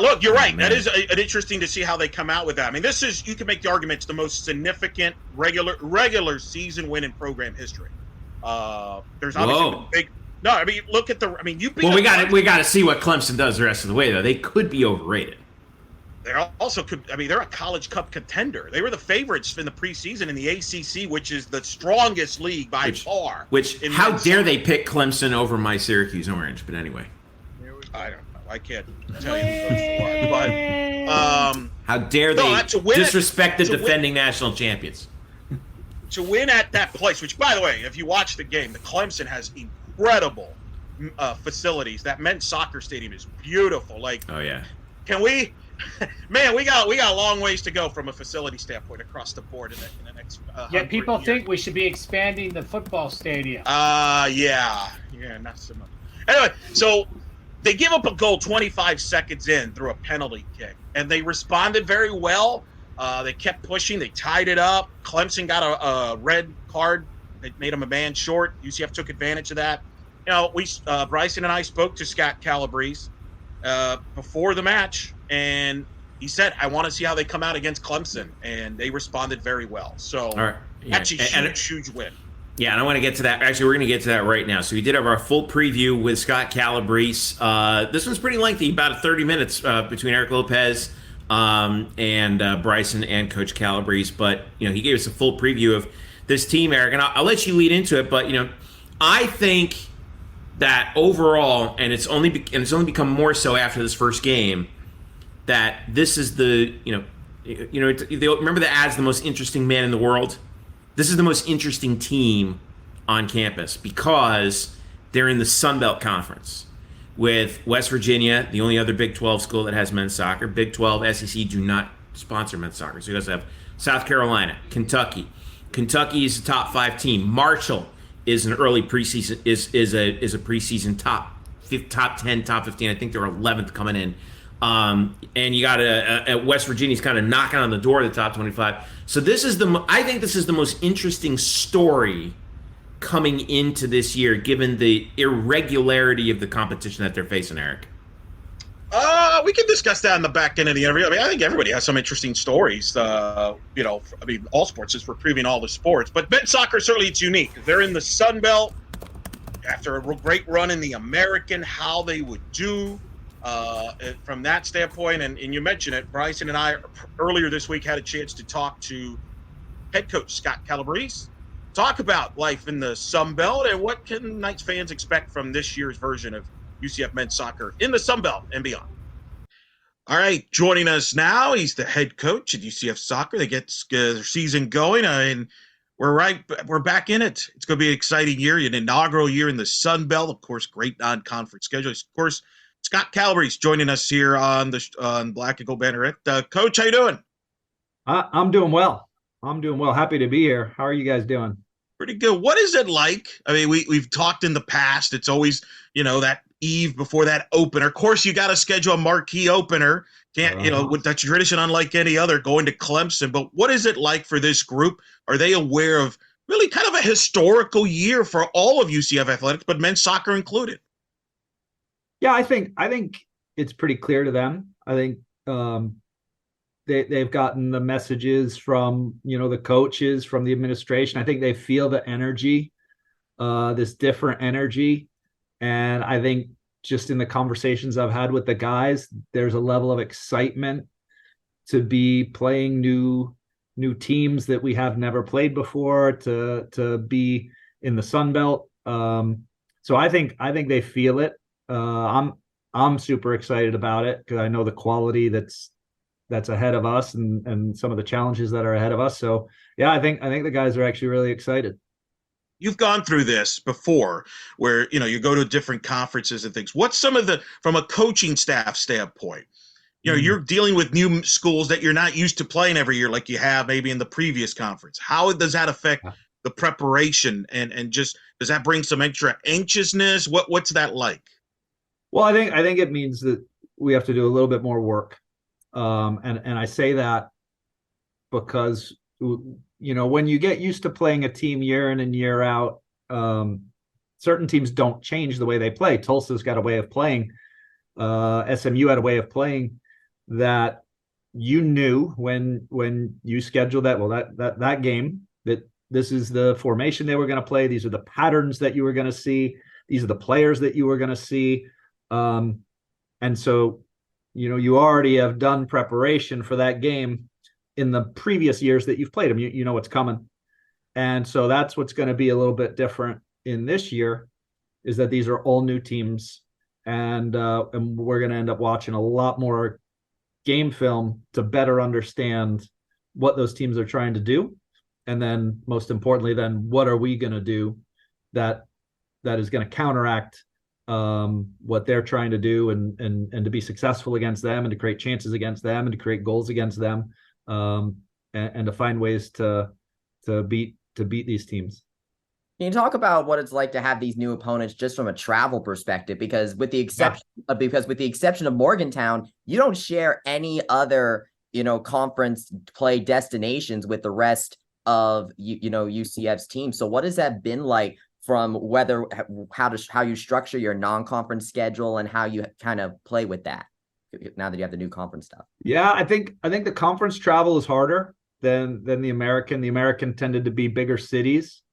Look, you're right. That is interesting to see how they come out with that. I mean, you can make the argument it's the most significant regular season win in program history. There's obviously big. No, I mean, look at you. Well, we got to see what Clemson does the rest of the way, though. They could be overrated. They also could. I mean, they're a College Cup contender. They were the favorites in the preseason in the ACC, which is the strongest league by far. How dare they pick Clemson over my Syracuse Orange? But anyway. I don't know. I can't tell you who but how dare they disrespect the defending national champions? To win at that place, which, by the way, if you watch the game, the Clemson has incredible facilities. That men's soccer stadium is beautiful. Can we? Man, we got a long ways to go from a facility standpoint across the board in the next. People think we should be expanding the football stadium. Yeah, not so much. Anyway, so. They give up a goal 25 seconds in through a penalty kick, and they responded very well. They kept pushing. They tied it up. Clemson got a red card. It made them a man short. UCF took advantage of that. Bryson and I spoke to Scott Calabrese before the match, and he said, I want to see how they come out against Clemson, and they responded very well. So that's a huge win. Yeah, and I want to get to that. Actually, we're going to get to that right now. So we did have our full preview with Scott Calabrese. This one's pretty lengthy, about 30 minutes between Eric Lopez and Bryson and Coach Calabrese. But he gave us a full preview of this team, Eric. And I'll let you lead into it. But I think that overall, and it's only become more so after this first game, that this is the remember the ads, the most interesting man in the world. This is the most interesting team on campus because they're in the Sun Belt Conference with West Virginia, the only other Big 12 school that has men's soccer. Big 12, SEC do not sponsor men's soccer. So you guys have South Carolina, Kentucky. Kentucky is a top 5 team. Marshall is an early preseason is a preseason top 10, top 15. I think they're 11th coming in. And you got West Virginia's kind of knocking on the door of the top 25. So I think this is the most interesting story coming into this year, given the irregularity of the competition that they're facing, Eric. We can discuss that in the back end of the interview. I mean, I think everybody has some interesting stories. All sports, as we're previewing all the sports. But men's soccer, certainly it's unique. They're in the Sun Belt after a great run in the American, how they would do from that standpoint. And you mentioned it, Bryson and I earlier this week had a chance to talk to head coach Scott Calabrese, talk about life in the Sun Belt and what can Knights fans expect from this year's version of UCF men's soccer in the Sun Belt and beyond. All right, joining us now, he's the head coach at UCF Soccer. They get their season going, and we're back in it. It's going to be an exciting year, an inaugural year in the Sun Belt. Of course, great non-conference schedule. Of course, Scott Calabrese joining us here on Black and Gold Banneret. Coach, how you doing? I'm doing well. Happy to be here. How are you guys doing? Pretty good. What is it like? I mean, we've talked in the past. It's always, that eve before that opener. Of course, you got to schedule a marquee opener. With that tradition unlike any other, going to Clemson. But what is it like for this group? Are they aware of really kind of a historical year for all of UCF athletics, but men's soccer included? Yeah, I think it's pretty clear to them. I think they've gotten the messages from the coaches, from the administration. I think they feel the energy, this different energy. And I think just in the conversations I've had with the guys, there's a level of excitement to be playing new teams that we have never played before, to be in the Sun Belt. So I think they feel it. I'm super excited about it because I know the quality that's ahead of us and some of the challenges that are ahead of us. So yeah, I think the guys are actually really excited. You've gone through this before where, you go to different conferences and things. What's some of from a coaching staff standpoint, you're dealing with new schools that you're not used to playing every year like you have maybe in the previous conference. How does that affect the preparation and just, does that bring some extra anxiousness? What's that like? Well, I think it means that we have to do a little bit more work. And I say that because when you get used to playing a team year in and year out, certain teams don't change the way they play. Tulsa's got a way of playing. SMU had a way of playing that you knew when you scheduled that game, that this is the formation they were going to play. These are the patterns that you were going to see. These are the players that you were going to see. And so, you already have done preparation for that game in the previous years that you've played them. You know what's coming. And so that's what's going to be a little bit different in this year, is that these are all new teams. And we're going to end up watching a lot more game film to better understand what those teams are trying to do. And then most importantly, what are we going to do that is going to counteract what they're trying to do and to be successful against them, and to create chances against them, and to create goals against them, and to find ways to beat these teams. Can you talk about what it's like to have these new opponents just from a travel perspective? Because with the exception of Morgantown, you don't share any other conference play destinations with the rest of UCF's team. So what has that been like, from how you structure your non-conference schedule and how you kind of play with that now that you have the new conference stuff? Yeah, I think the conference travel is harder than the American. The American tended to be bigger cities.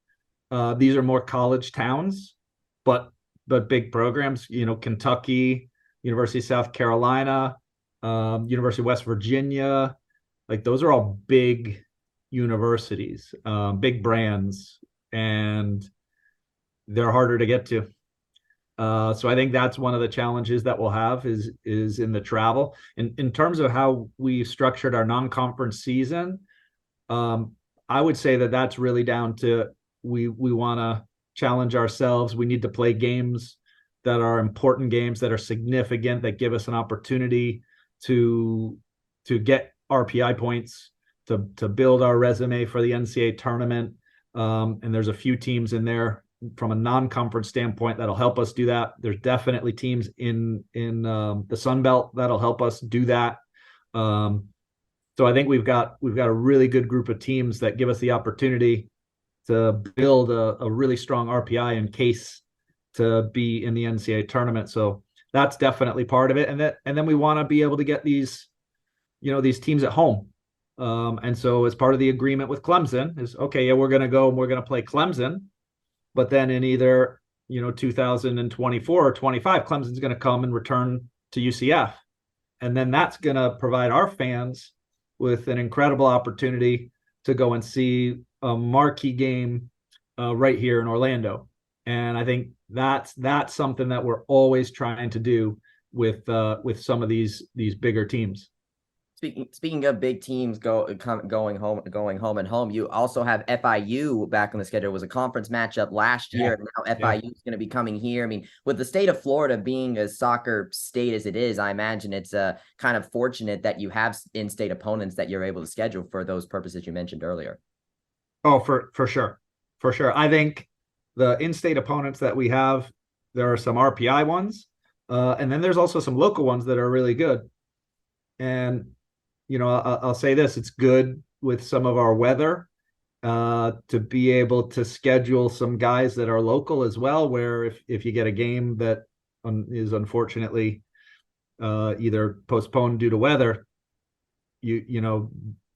These are more college towns, but big programs. Kentucky, University of South Carolina, University of West Virginia, like those are all big universities, big brands, and they're harder to get to. So I think that's one of the challenges that we'll have is in the travel. In terms of how we structured our non-conference season, I would say that that's really down to we want to challenge ourselves. We need to play games that are important games, that are significant, that give us an opportunity to get RPI points, to build our resume for the NCAA tournament. And there's a few teams in there from a non-conference standpoint that'll help us do that. There's definitely teams in the Sun Belt that'll help us do that. So I think we've got a really good group of teams that give us the opportunity to build a really strong RPI in case to be in the NCAA tournament. So that's definitely part of it. And then we want to be able to get these teams at home. And so as part of the agreement with Clemson is, okay, yeah, we're going to go and we're going to play Clemson, but then in either, 2024 or 25, Clemson's going to come and return to UCF. And then that's going to provide our fans with an incredible opportunity to go and see a marquee game right here in Orlando. And I think that's something that we're always trying to do with some of these bigger teams. Speaking of big teams going home and home, you also have FIU back on the schedule. It was a conference matchup last year, and now FIU is going to be coming here. I mean, with the state of Florida being a soccer state as it is, I imagine it's kind of fortunate that you have in-state opponents that you're able to schedule for those purposes you mentioned earlier. Oh, for sure. For sure. I think the in-state opponents that we have, there are some RPI ones, and then there's also some local ones that are really good. And I'll say this, it's good with some of our weather to be able to schedule some guys that are local as well, where if you get a game that is unfortunately either postponed due to weather, you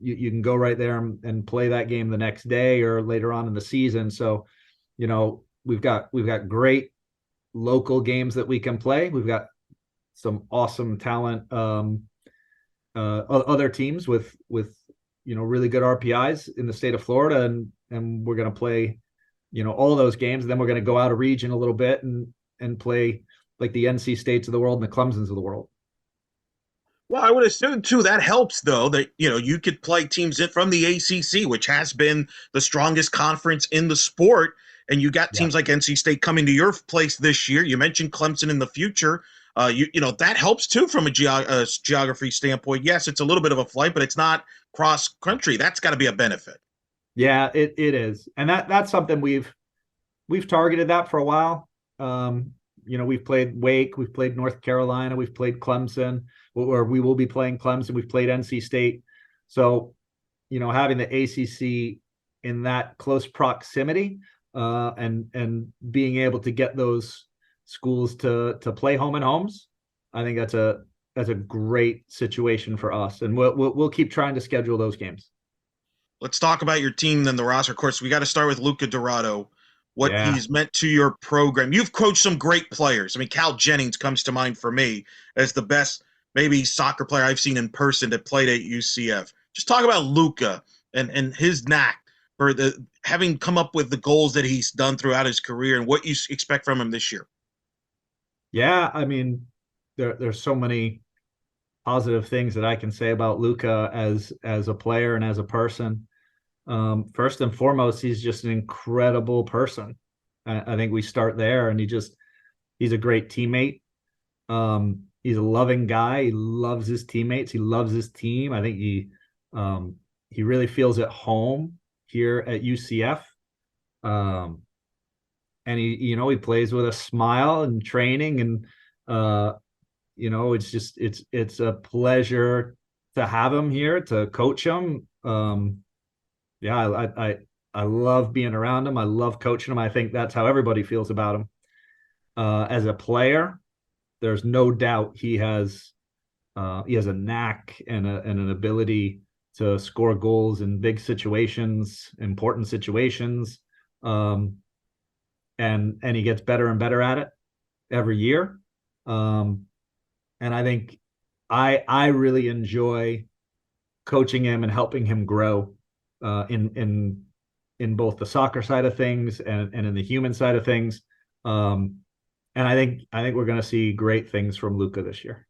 can go right there and play that game the next day or later on in the season. So, we've got great local games that we can play. We've got some awesome talent, other teams with really good RPIs in the state of Florida, and we're going to play all those games, and then we're going to go out of region a little bit and play like the NC States of the world and the Clemsons of the world. Well, I would assume too that helps, though, that you could play teams from the ACC, which has been the strongest conference in the sport, and you got teams like NC State coming to your place this year. You mentioned Clemson in the future. That helps too from a geography standpoint. Yes, it's a little bit of a flight, but it's not cross country. That's got to be a benefit. Yeah, it is, and that's something we've targeted that for a while. We've played Wake, we've played North Carolina, we've played Clemson, or we will be playing Clemson. We've played NC State. So, having the ACC in that close proximity and being able to get those schools to play home and homes, I think that's a great situation for us, and we'll keep trying to schedule those games. Let's talk about your team, then the roster. Of course, we got to start with Luca Dorado. What he's meant to your program. You've coached some great players. I mean, Cal Jennings comes to mind for me as the best maybe soccer player I've seen in person that played at UCF. Just talk about Luca and his knack for having come up with the goals that he's done throughout his career and what you expect from him this year. Yeah, I mean, there's so many positive things that I can say about Luca as a player and as a person. First and foremost, he's just an incredible person. I think we start there, and he's a great teammate. He's a loving guy. He loves his teammates. He loves his team. I think he really feels at home here at UCF. And he plays with a smile in training, and it's a pleasure to have him here, to coach him. I love being around him. I love coaching him. I think that's how everybody feels about him. As a player, there's no doubt he has a knack and an ability to score goals in big situations, important situations. And he gets better and better at it every year. And I think I really enjoy coaching him and helping him grow in both the soccer side of things and in the human side of things. And I think we're going to see great things from Luca this year.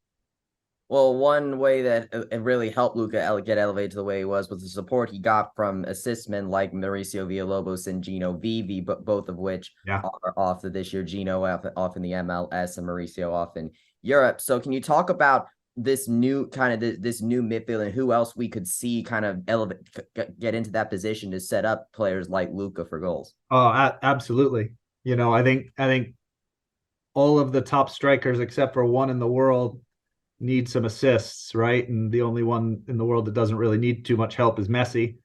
Well, one way that it really helped Luca get elevated to the way he was the support he got from assistmen like Mauricio Villalobos and Gino Vivi, both of which are off this year. Gino off in the MLS and Mauricio off in Europe. So can you talk about this new midfield and who else we could see kind of get into that position to set up players like Luca for goals? Oh, absolutely. I think all of the top strikers except for one in the world need some assists, right? And the only one in the world that doesn't really need too much help is Messi.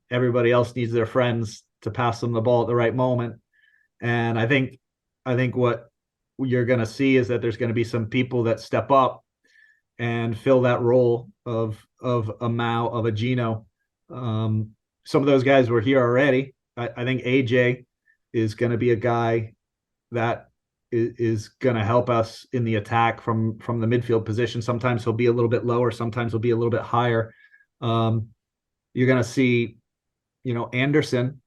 Everybody else needs their friends to pass them the ball at the right moment. And I think what you're going to see is that there's going to be some people that step up and fill that role of a Mao, of a Gino. Some of those guys were here already. I think AJ is going to be a guy that is going to help us in the attack from the midfield position. Sometimes he'll be a little bit lower, sometimes he'll be a little bit higher. You're going to see, Anderson.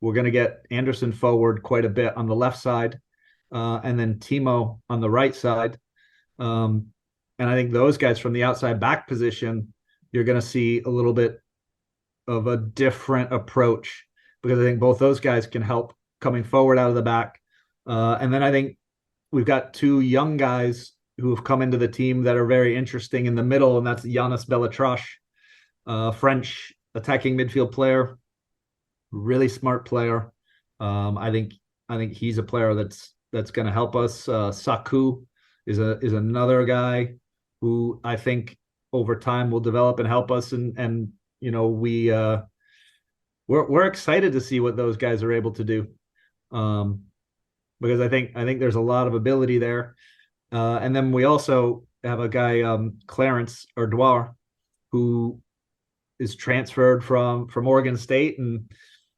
We're going to get Anderson forward quite a bit on the left side, and then Timo on the right side. And I think those guys from the outside back position, you're going to see a little bit of a different approach, because I think both those guys can help coming forward out of the back. And then I think we've got two young guys who have come into the team that are very interesting in the middle, and that's Yanis Bellatrache, French attacking midfield player, really smart player. I think he's a player that's going to help us. Saku is another guy who I think over time will develop and help us. And we're excited to see what those guys are able to do, because I think there's a lot of ability there. And then we also have a guy, Clarence Ardois, who is transferred from Oregon State, and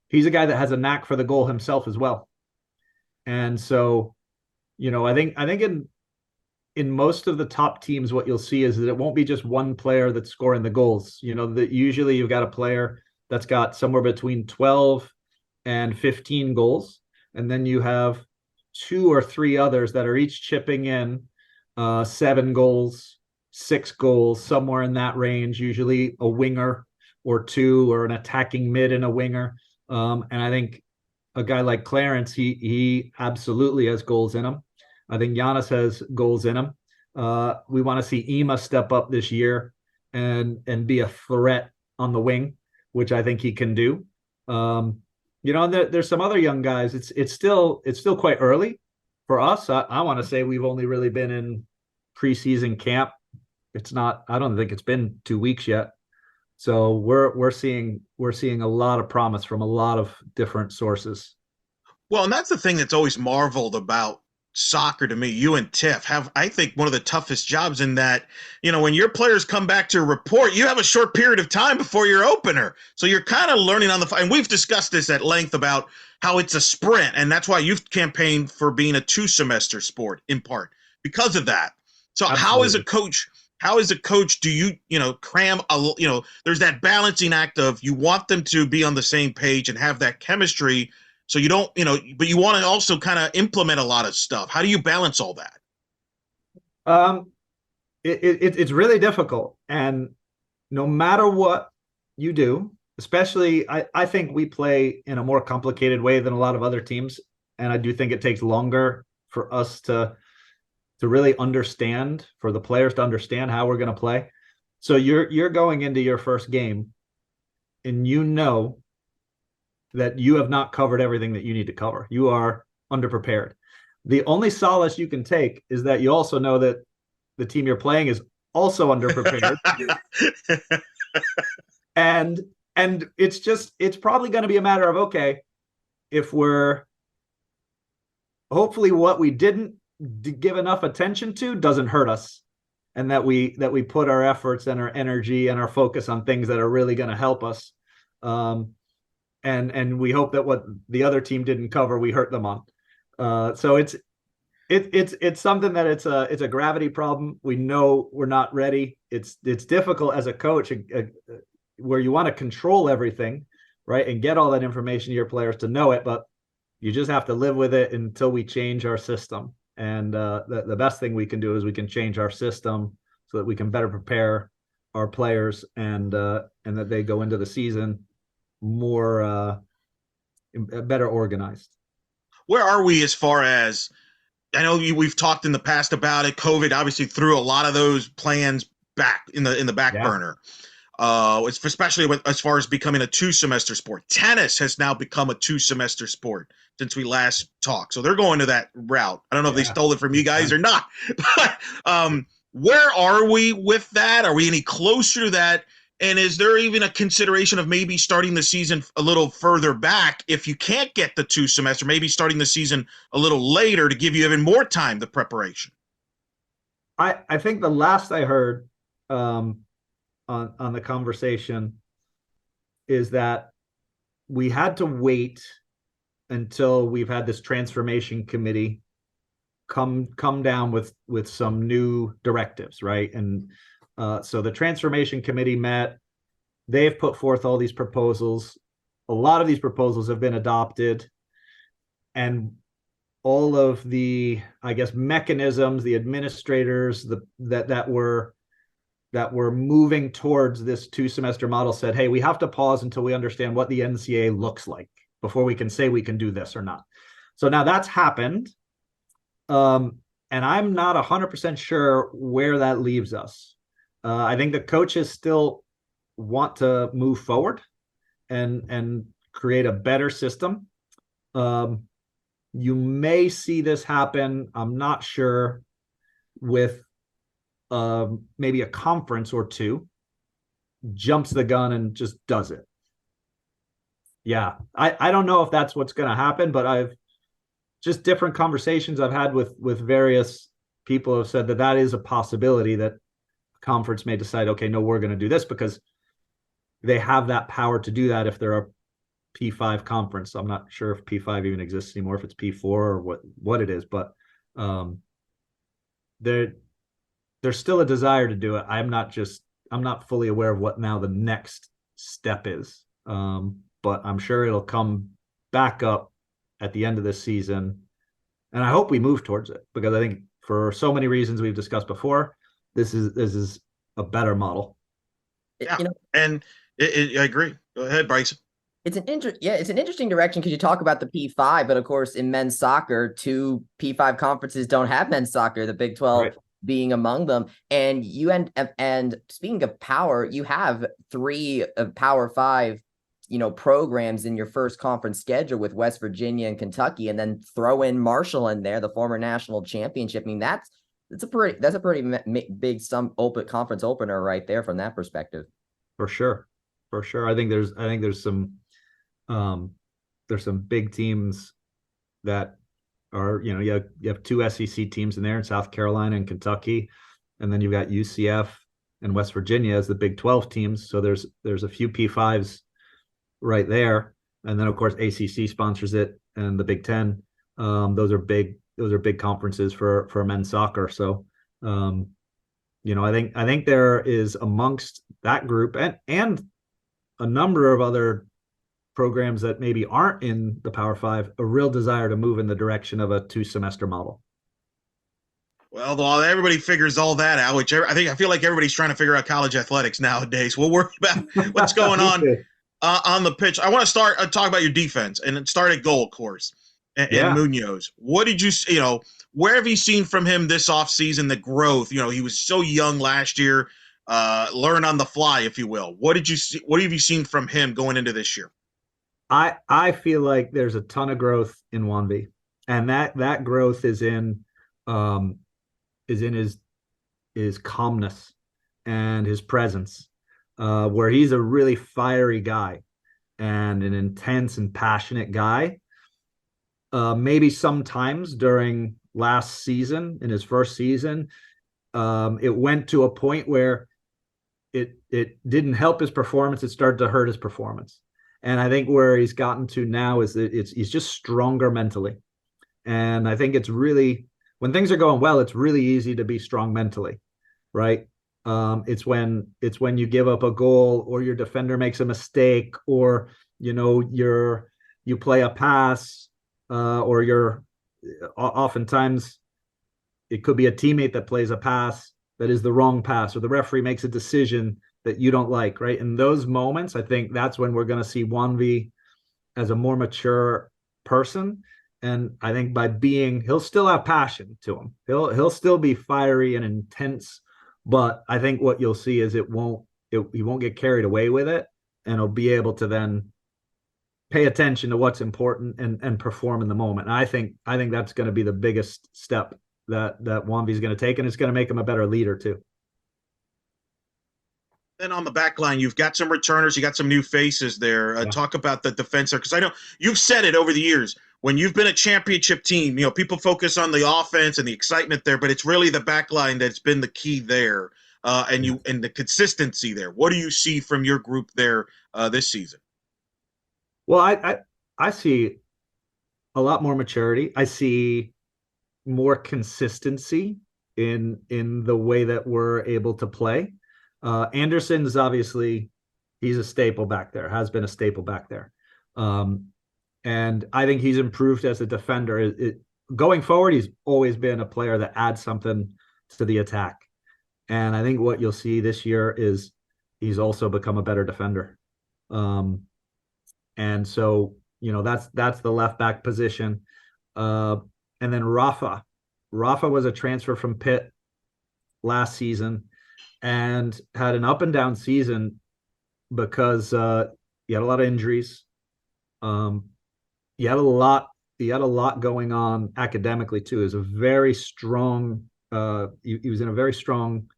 he's a guy that has a knack for the goal himself as well. And so, I think in most of the top teams, what you'll see is that it won't be just one player that's scoring the goals. That usually you've got a player that's got somewhere between 12 and 15 goals. And then you have 2 or 3 others that are each chipping in 7 goals, 6 goals, somewhere in that range, usually a winger or 2, or an attacking mid and a winger. And I think a guy like Clarence, he absolutely has goals in him. I think Giannis has goals in him. We want to see Ema step up this year and be a threat on the wing, which I think he can do. There's some other young guys. It's still quite early for us. I want to say we've only really been in preseason camp. I don't think it's been 2 weeks yet. So we're seeing a lot of promise from a lot of different sources. Well, and that's the thing that's always marveled about soccer to me. You and Tiff have, I think, one of the toughest jobs in that, when your players come back to report, you have a short period of time before your opener. So you're kind of learning on the fly. And we've discussed this at length about how it's a sprint. And that's why you've campaigned for being a 2-semester sport in part because of that. So Absolutely. how as a coach do you, cram there's that balancing act of you want them to be on the same page and have that chemistry. So you don't, but you want to also kind of implement a lot of stuff. How do you balance all that? It's really difficult. And no matter what you do, especially I think we play in a more complicated way than a lot of other teams. And I do think it takes longer for us to really understand, for the players to understand how we're going to play. So you're going into your first game and that you have not covered everything that you need to cover. You are underprepared. The only solace you can take is that you also know that the team you're playing is also underprepared. and it's probably going to be a matter of, okay, if hopefully what we didn't give enough attention to doesn't hurt us, and that we put our efforts and our energy and our focus on things that are really going to help us. And we hope that what the other team didn't cover, we hurt them on. So it's something that it's a gravity problem. We know we're not ready. It's difficult as a coach where you want to control everything, right, and get all that information to your players to know it, but you just have to live with it until we change our system. And the best thing we can do is we can change our system so that we can better prepare our players and that they go into the season more better organized. Where are we as far as, I know we've talked in the past about it. COVID obviously threw a lot of those plans back in the back burner. It's especially as far as becoming a 2-semester sport. Tennis has now become a 2-semester sport since we last talked. So they're going to that route. I don't know if they stole it from you guys or not. But where are we with that? Are we any closer to that? And is there even a consideration of maybe starting the season a little further back if you can't get the 2-semester, maybe starting the season a little later to give you even more time, the preparation? I think the last I heard on the conversation is that we had to wait until we've had this transformation committee come down with some new directives, right? And so the transformation committee met. They've put forth all these proposals. A lot of these proposals have been adopted, and all of the, I guess, mechanisms, the administrators that were moving towards this 2-semester model said, hey, we have to pause until we understand what the NCAA looks like before we can say we can do this or not. So now that's happened. And I'm not 100% sure where that leaves us. I think the coaches still want to move forward and create a better system. You may see this happen, I'm not sure, with maybe a conference or two jumps the gun and just does it. Yeah, I don't know if that's what's going to happen, but I've just different conversations I've had with various people have said that is a possibility, that a conference may decide, okay, no, we're going to do this, because they have that power to do that if they're a P5 conference. I'm not sure if P5 even exists anymore, if it's P4 or what it is, but there's still a desire to do it. I'm not fully aware of what now the next step is. But I'm sure it'll come back up at the end of this season. And I hope we move towards it, because I think for so many reasons we've discussed before, this is a better model. Yeah, and I agree. Go ahead, Bryson. It's an interesting direction, because you talk about the P5, but of course in men's soccer, 2 P5 conferences don't have men's soccer, the Big 12 right. being among them. And and speaking of power, you have 3 Power 5, programs in your first conference schedule with West Virginia and Kentucky, and then throw in Marshall in there, the former national championship. I mean, that's a pretty big conference opener right there from that perspective. For sure. I think there's some big teams that are, you have 2 SEC teams in there in South Carolina and Kentucky, and then you've got UCF and West Virginia as the Big 12 teams. So there's a few P5s right there, and then of course ACC sponsors it, and the Big 10. Those are big conferences for men's soccer. So I think there is amongst that group and a number of other programs that maybe aren't in the Power 5 a real desire to move in the direction of a 2-semester model. Well, though everybody figures all that out, which I feel like everybody's trying to figure out college athletics nowadays. We'll worry about what's going on the pitch. I want to start talk about your defense, and start at goal, of course, and Munoz. What did you where have you seen from him this offseason, the growth? He was so young last year, learn on the fly, if you will. What did you see? What have you seen from him going into this year? I feel like there's a ton of growth in Wanvi, and that growth is in his calmness and his presence, where he's a really fiery guy and an intense and passionate guy. Maybe sometimes during last season, in his first season, it went to a point where it didn't help his performance. It started to hurt his performance. And I think where he's gotten to now is that he's just stronger mentally. And I think it's really, when things are going well, it's really easy to be strong mentally, right? It's when you give up a goal, or your defender makes a mistake, or you play a pass, or oftentimes it could be a teammate that plays a pass that is the wrong pass, or the referee makes a decision that you don't like, right? In those moments, I think that's when we're going to see Wanvi as a more mature person. And I think he'll still have passion to him. He'll still be fiery and intense, but I think what you'll see is it won't he won't get carried away with it, and he'll be able to then pay attention to what's important and perform in the moment. And I think that's going to be the biggest step that Wamby's going to take, and it's going to make him a better leader too. Then on the back line, you've got some returners, you got some new faces there. Talk about the defense there, because I know you've said it over the years. When you've been a championship team, people focus on the offense and the excitement there, but it's really the back line that's been the key there, and the consistency there. What do you see from your group there this season? Well, I see a lot more maturity. I see more consistency in the way that we're able to play. Anderson's obviously, he's a staple back there, has been a staple back there. And I think he's improved as a defender. Going forward, he's always been a player that adds something to the attack. And I think what you'll see this year is he's also become a better defender. And so, that's the left back position. And then Rafa was a transfer from Pitt last season and had an up and down season because he had a lot of injuries. He had a lot going on academically too. He was a very strong, he was in a very strong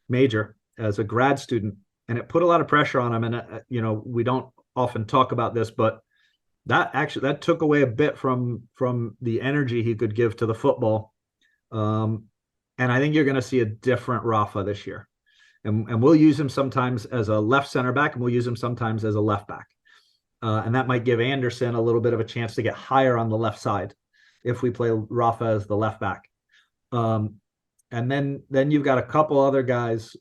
major as a grad student, and it put a lot of pressure on him. And we don't often talk about this, but that took away a bit from the energy he could give to the football. And I think you're going to see a different Rafa this year. And we'll use him sometimes as a left center back, and we'll use him sometimes as a left back. And that might give Anderson a little bit of a chance to get higher on the left side if we play Rafa as the left back. And then you've got a couple other guys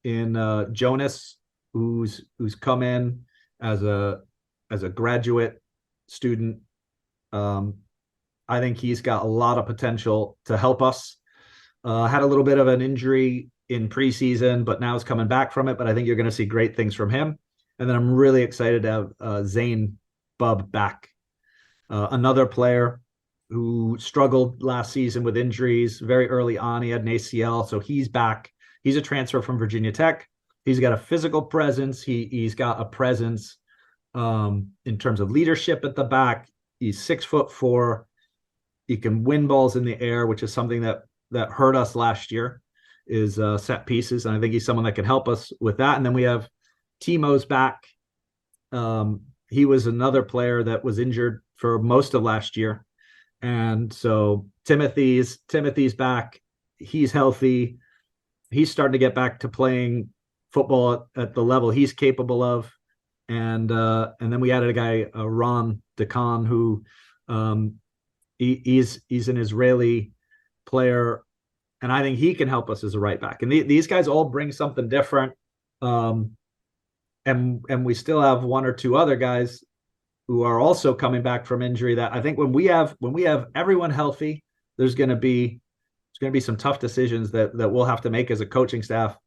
in Jonas, who's come in as a graduate student. I think he's got a lot of potential to help us. Had a little bit of an injury in preseason, but now is coming back from it. But I think you're going to see great things from him. And then I'm really excited to have Zane Bub back. Another player who struggled last season with injuries very early on. He had an ACL, so he's back. He's a transfer from Virginia Tech. He's got a physical presence. He's got a presence in terms of leadership at the back. He's 6'4". He can win balls in the air, which is something that hurt us last year, is set pieces. And I think he's someone that can help us with that. And then we have Timo's back. He was another player that was injured for most of last year. And so Timothy's back. He's healthy. He's starting to get back to playing football at the level he's capable of. And then we added a guy, Ron Dekan, who he's an Israeli player, and I think he can help us as a right back. And these guys all bring something different. And we still have one or two other guys who are also coming back from injury that I think when we have everyone healthy, there's going to be some tough decisions that we'll have to make as a coaching staff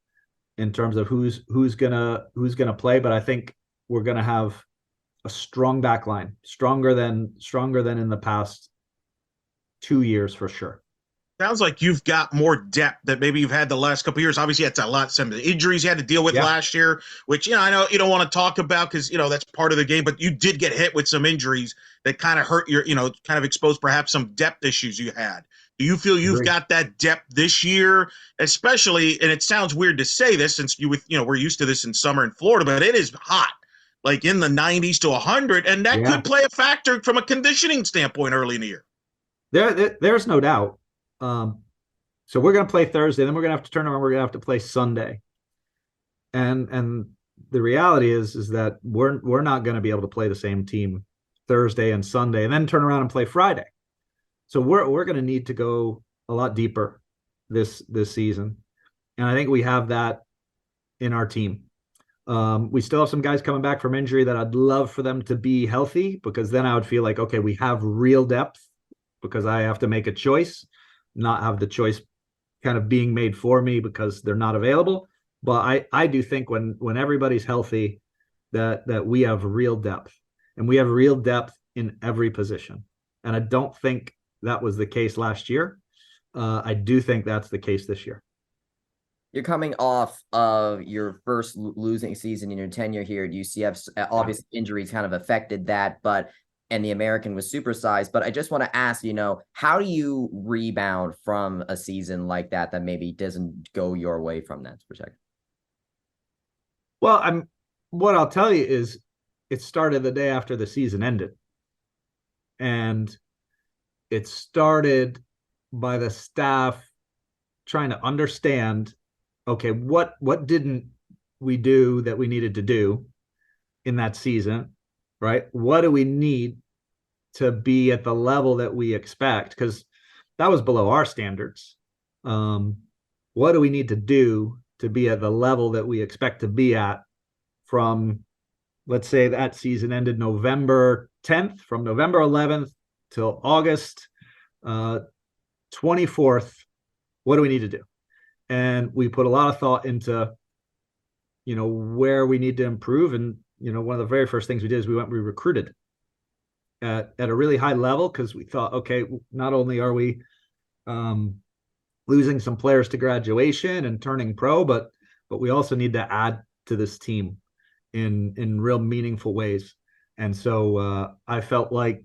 in terms of who's going to play. But I think we're going to have a strong back line, stronger than in the past 2 years for sure. Sounds like you've got more depth that maybe you've had the last couple of years. Obviously, it's some injuries you had to deal with last year, which I know you don't want to talk about because that's part of the game. But you did get hit with some injuries that kind of hurt your, kind of exposed perhaps some depth issues you had. Do you feel you've got that depth this year, especially? And it sounds weird to say this since we're used to this in summer in Florida, but it is hot, like in the 90s to 100, and that could play a factor from a conditioning standpoint early in the year. There's no doubt. So we're going to play Thursday, then we're going to have to turn around. We're going to have to play Sunday. And the reality is that we're not going to be able to play the same team Thursday and Sunday and then turn around and play Friday. So we're going to need to go a lot deeper this season. And I think we have that in our team. We still have some guys coming back from injury that I'd love for them to be healthy, because then I would feel like, okay, we have real depth, because I have to make a choice, not have the choice kind of being made for me because they're not available. But I do think when everybody's healthy, that we have real depth, and we have real depth in every position. And I don't think that was the case last year. I do think that's the case this year. You're coming off of your first losing season in your tenure here at UCF. Obviously, injuries kind of affected that, and the American was supersized. But I just want to ask, how do you rebound from a season like that maybe doesn't go your way from that perspective? Well, what I'll tell you is it started the day after the season ended. And it started by the staff trying to understand, okay, what didn't we do that we needed to do in that season, right? What do we need to be at the level that we expect? Because that was below our standards. What do we need to do to be at the level that we expect to be at from, let's say that season ended November 10th, from November 11th till August 24th. What do we need to do? And we put a lot of thought into, where we need to improve. And, one of the very first things we did is we recruited at a really high level, because we thought, okay, not only are we losing some players to graduation and turning pro, but we also need to add to this team in real meaningful ways. And so I felt like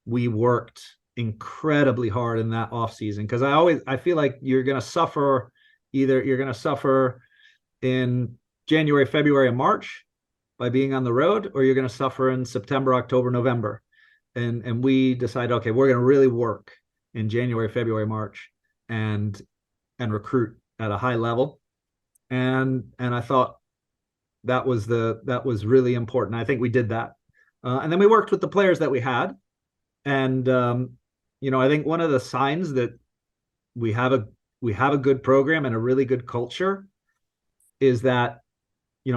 we worked incredibly hard in that off season, because I feel like you're going to suffer. Either you're going to suffer in January, February, and March by being on the road, or you're going to suffer in September, October, November. And we decided, okay, we're going to really work in January, February, March, and recruit at a high level. And I thought that was really important. I think we did that. And then we worked with the players that we had. And, I think one of the signs that we have a good program and a really good culture is that,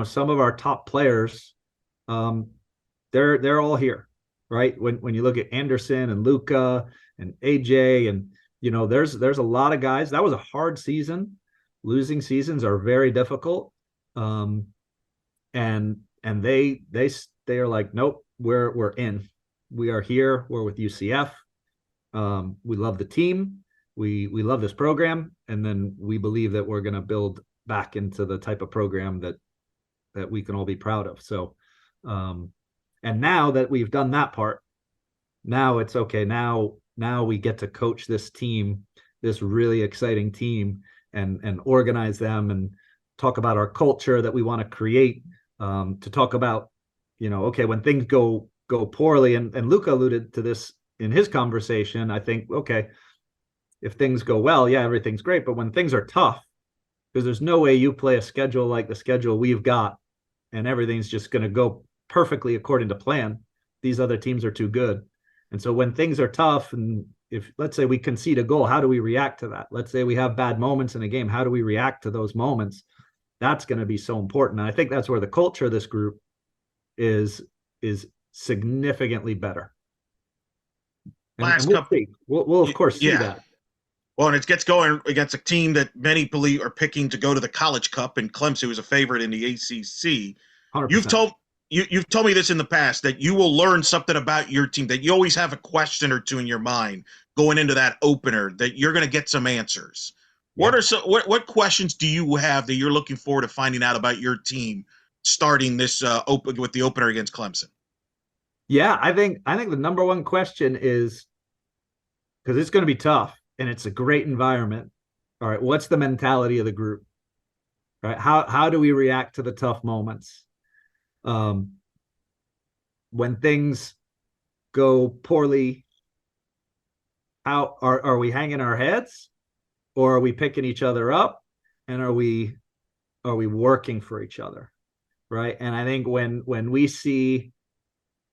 some of our top players, they're all here, right? When you look at Anderson and Luca and AJ, and, there's a lot of guys. That was a hard season. Losing seasons are very difficult. And they are like, nope, we're in. We are here. We're with UCF. We love the team. We love this program. And then we believe that we're going to build back into the type of program that we can all be proud of. So, and now that we've done that part, now it's okay. Now we get to coach this team, this really exciting team, and organize them and talk about our culture that we want to create, to talk about, okay, when things go poorly, and Luca alluded to this in his conversation. I think, okay, if things go well, yeah, everything's great. But when things are tough, because there's no way you play a schedule like the schedule we've got and everything's just going to go perfectly according to plan. These other teams are too good. And so when things are tough, and if, let's say, we concede a goal, how do we react to that? Let's say we have bad moments in a game. How do we react to those moments? That's going to be so important. And I think that's where the culture of this group is significantly better. We'll of course see that. Well, and it gets going against a team that many believe are picking to go to the College Cup, and Clemson was a favorite in the ACC. 100%. You've told me this in the past, that you will learn something about your team, that you always have a question or two in your mind going into that opener, that you're going to get some answers. Yeah. What questions do you have that you're looking forward to finding out about your team starting this with the opener against Clemson? Yeah, I think the number one question is, because it's going to be tough and it's a great environment. All right, what's the mentality of the group? All right, how do we react to the tough moments? When things go poorly, how are we hanging our heads, or are we picking each other up, and are we working for each other, right? And I think when we see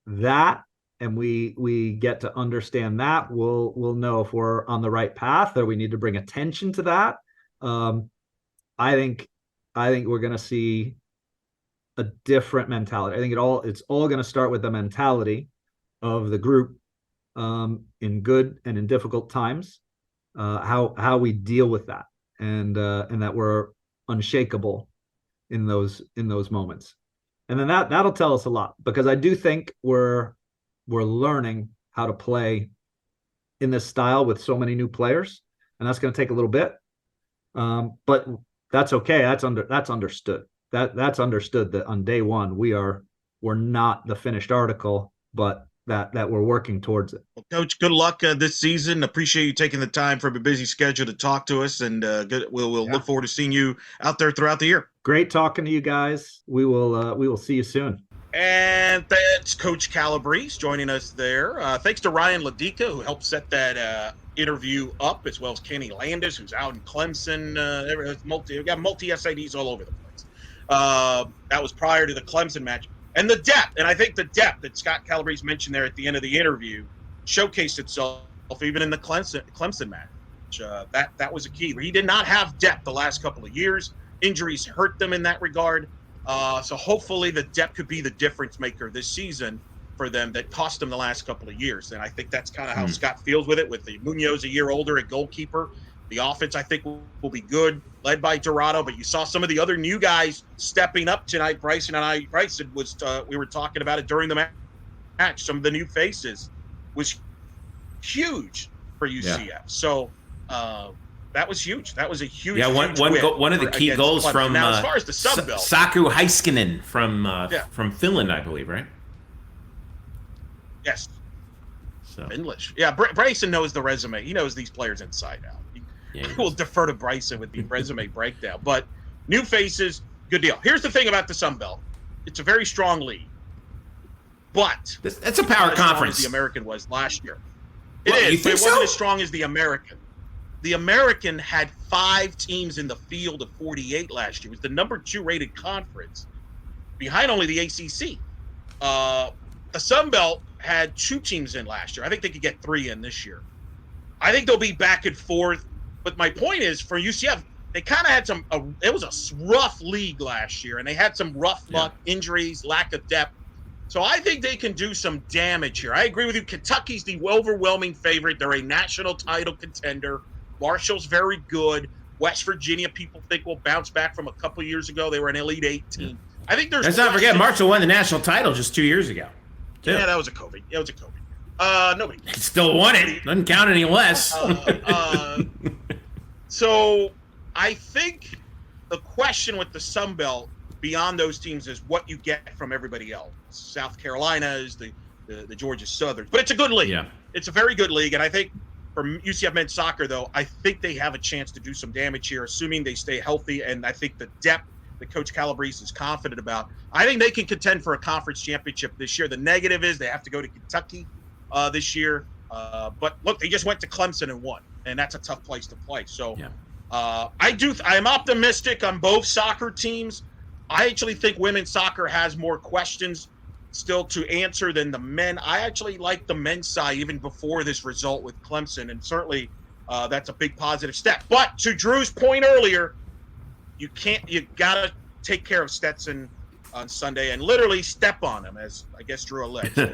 that and we get to understand that, we'll know if we're on the right path or we need to bring attention to that. I think we're going to see a different mentality. I think it's all going to start with the mentality of the group, in good and in difficult times, how we deal with that, and that we're unshakable in those moments. And then that'll tell us a lot, because I do think we're learning how to play in this style with so many new players, and that's going to take a little bit. But that's okay. That's understood. That's understood that on day one we're not the finished article, but that we're working towards it. Well, Coach, good luck this season. Appreciate you taking the time from a busy schedule to talk to us, and we'll look forward to seeing you out there throughout the year. Great talking to you guys. We will see you soon. And that's Coach Calabrese joining us there. Thanks to Ryan Ladika, who helped set that interview up, as well as Kenny Landis, who's out in Clemson. We've got multi-SIDs all over the place. That was prior to the Clemson match. And the depth, and I think the depth that Scott Calabrese mentioned there at the end of the interview showcased itself even in the Clemson match. That was a key. He did not have depth the last couple of years. Injuries hurt them in that regard. So hopefully the depth could be the difference maker this season for them that cost them the last couple of years. And I think that's kind of how Scott feels with it, with the Munoz a year older at goalkeeper. The offense, I think, will be good, led by Dorado. But you saw some of the other new guys stepping up tonight. Bryson was we were talking about it during the match. Some of the new faces was huge for UCF. Yeah. So that was huge. That was a huge. Yeah, one of the key goals from now, as far as the Sun Belt, Saku Heiskanen from Finland, I believe, right? Yes. So English. Yeah, Bryson knows the resume. He knows these players inside out. We'll defer to Bryson with the resume breakdown. But new faces, good deal. Here's the thing about the Sun Belt. It's a very strong league. But that's a power conference. As the American was last year. It wasn't as strong as the American. The American had 5 teams in the field of 48 last year. It was the number 2 rated conference, behind only the ACC. The Sun Belt had 2 teams in last year. I think they could get 3 in this year. I think they'll be back and forth. But my point is, for UCF, they kind of had it was a rough league last year, and they had some rough luck, injuries, lack of depth. So I think they can do some damage here. I agree with you. Kentucky's the overwhelming favorite. They're a national title contender. Marshall's very good. West Virginia, people think will bounce back from a couple of years ago. They were an Elite 8 team. I think there's. Let's not forget, Marshall won the national title just 2 years ago. Yeah, that was a COVID. Nobody. Still won it. Doesn't count any less. So I think the question with the Sun Belt beyond those teams is what you get from everybody else. South Carolina is the Georgia Southern, but it's a good league. Yeah. It's a very good league, and I think for UCF men's soccer, though, I think they have a chance to do some damage here, assuming they stay healthy. And I think the depth that Coach Calabrese is confident about, I think they can contend for a conference championship this year. The negative is they have to go to Kentucky this year. But look, they just went to Clemson and won, and that's a tough place to play. So I'm optimistic on both soccer teams. I actually think women's soccer has more questions still to answer than the men. I actually like the men's side even before this result with Clemson, and certainly that's a big positive step. But to Drew's point earlier, you gotta take care of Stetson on Sunday and literally step on him, as I guess Drew alleged.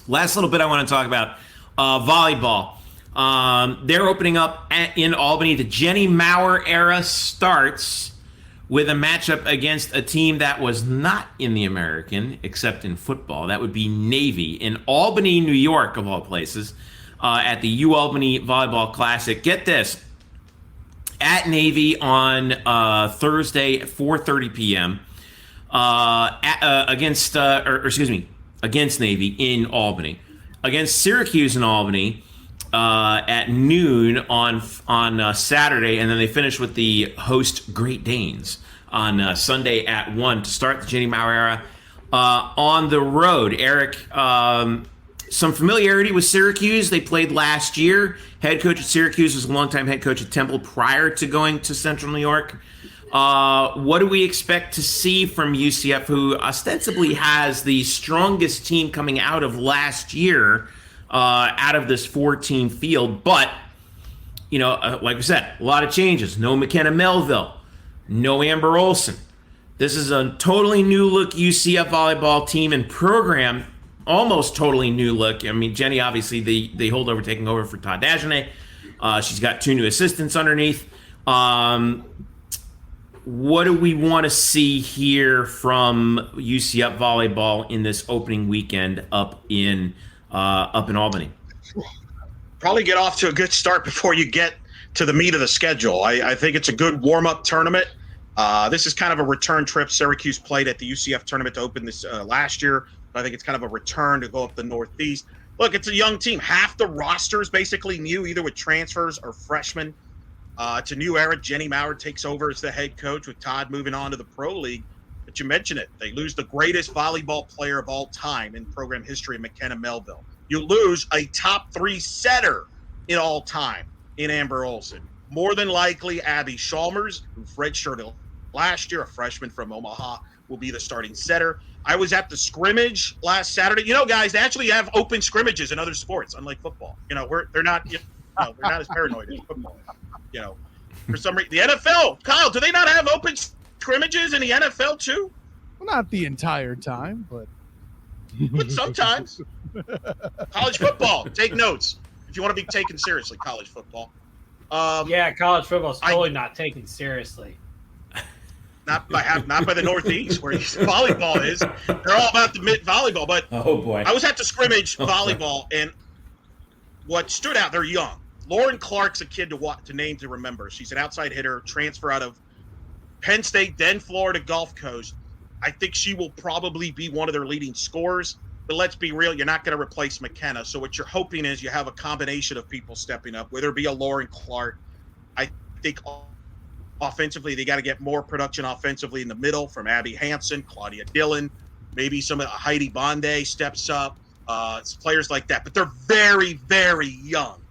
Last little bit I want to talk about volleyball. They're opening up in Albany. The Jenny Maurer era starts with a matchup against a team that was not in the American, except in football. That would be Navy in Albany, New York, of all places, at the U-Albany Volleyball Classic. Get this, at Navy on Thursday at 4:30 p.m. Against Navy in Albany. Against Syracuse in Albany at noon on Saturday, and then they finish with the host Great Danes on Sunday at 1 to start the Jenny Maurer era on the road. Eric, some familiarity with Syracuse. They played last year. Head coach at Syracuse was a longtime head coach at Temple prior to going to Central New York. What do we expect to see from UCF, who ostensibly has the strongest team coming out of last year out of this 4-team field? But, like we said, a lot of changes. No McKenna Melville. No Amber Olsen. This is a totally new look UCF volleyball team and program, almost totally new look. I mean, Jenny, obviously, the holdover taking over for Todd Dagenet. She's got 2 new assistants underneath. What do we want to see here from UCF volleyball in this opening weekend up in Albany? Probably get off to a good start before you get to the meat of the schedule. I think it's a good warm-up tournament. This is kind of a return trip. Syracuse played at the UCF tournament to open this last year. I think it's kind of a return to go up the Northeast. Look, it's a young team. Half the roster is basically new, either with transfers or freshmen. It's a new era. Jenny Maurer takes over as the head coach with Todd moving on to the Pro League. But you mentioned it. They lose the greatest volleyball player of all time in program history, McKenna Melville. You lose a top 3 setter in all time in Amber Olsen. More than likely, Abby Chalmers, who redshirted last year, a freshman from Omaha, will be the starting setter. I was at the scrimmage last Saturday. You know, guys, they actually have open scrimmages in other sports, unlike football. You know, they're not as paranoid as football. You know, for some reason, the NFL, Kyle, do they not have open scrimmages in the NFL too? Well, not the entire time, but sometimes. College football, take notes if you want to be taken seriously. College football. College football is totally not taken seriously. Not by the Northeast, where volleyball is. They're all about the mid volleyball. But oh boy, I was at the scrimmage volleyball, and what stood out, they're young. Lauren Clark's a kid to name to remember. She's an outside hitter, transfer out of Penn State, then Florida Gulf Coast. I think she will probably be one of their leading scorers. But let's be real, you're not going to replace McKenna. So what you're hoping is you have a combination of people stepping up, whether it be a Lauren Clark. I think offensively, they got to get more production offensively in the middle from Abby Hansen, Claudia Dillon, maybe some of Heidi Bonde steps up, players like that. But they're very, very young.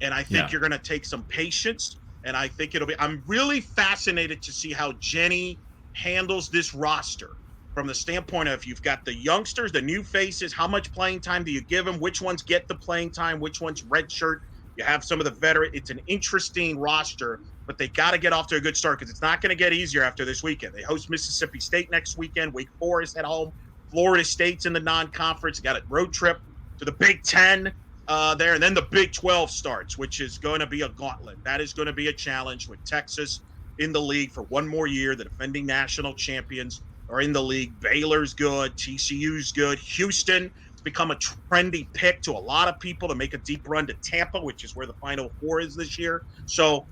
And I think you're going to take some patience. And I think I'm really fascinated to see how Jenny handles this roster from the standpoint of you've got the youngsters, the new faces, how much playing time do you give them? Which ones get the playing time? Which ones redshirt? You have some of the veteran. It's an interesting roster, but they got to get off to a good start because it's not going to get easier after this weekend. They host Mississippi State next weekend. Wake Forest at home. Florida State's in the non-conference. Got a road trip to the Big Ten there, and then the Big 12 starts, which is going to be a gauntlet. That is going to be a challenge with Texas in the league for one more year. The defending national champions are in the league. Baylor's good. TCU's good. Houston become a trendy pick to a lot of people to make a deep run to Tampa, which is where the Final Four is this year. So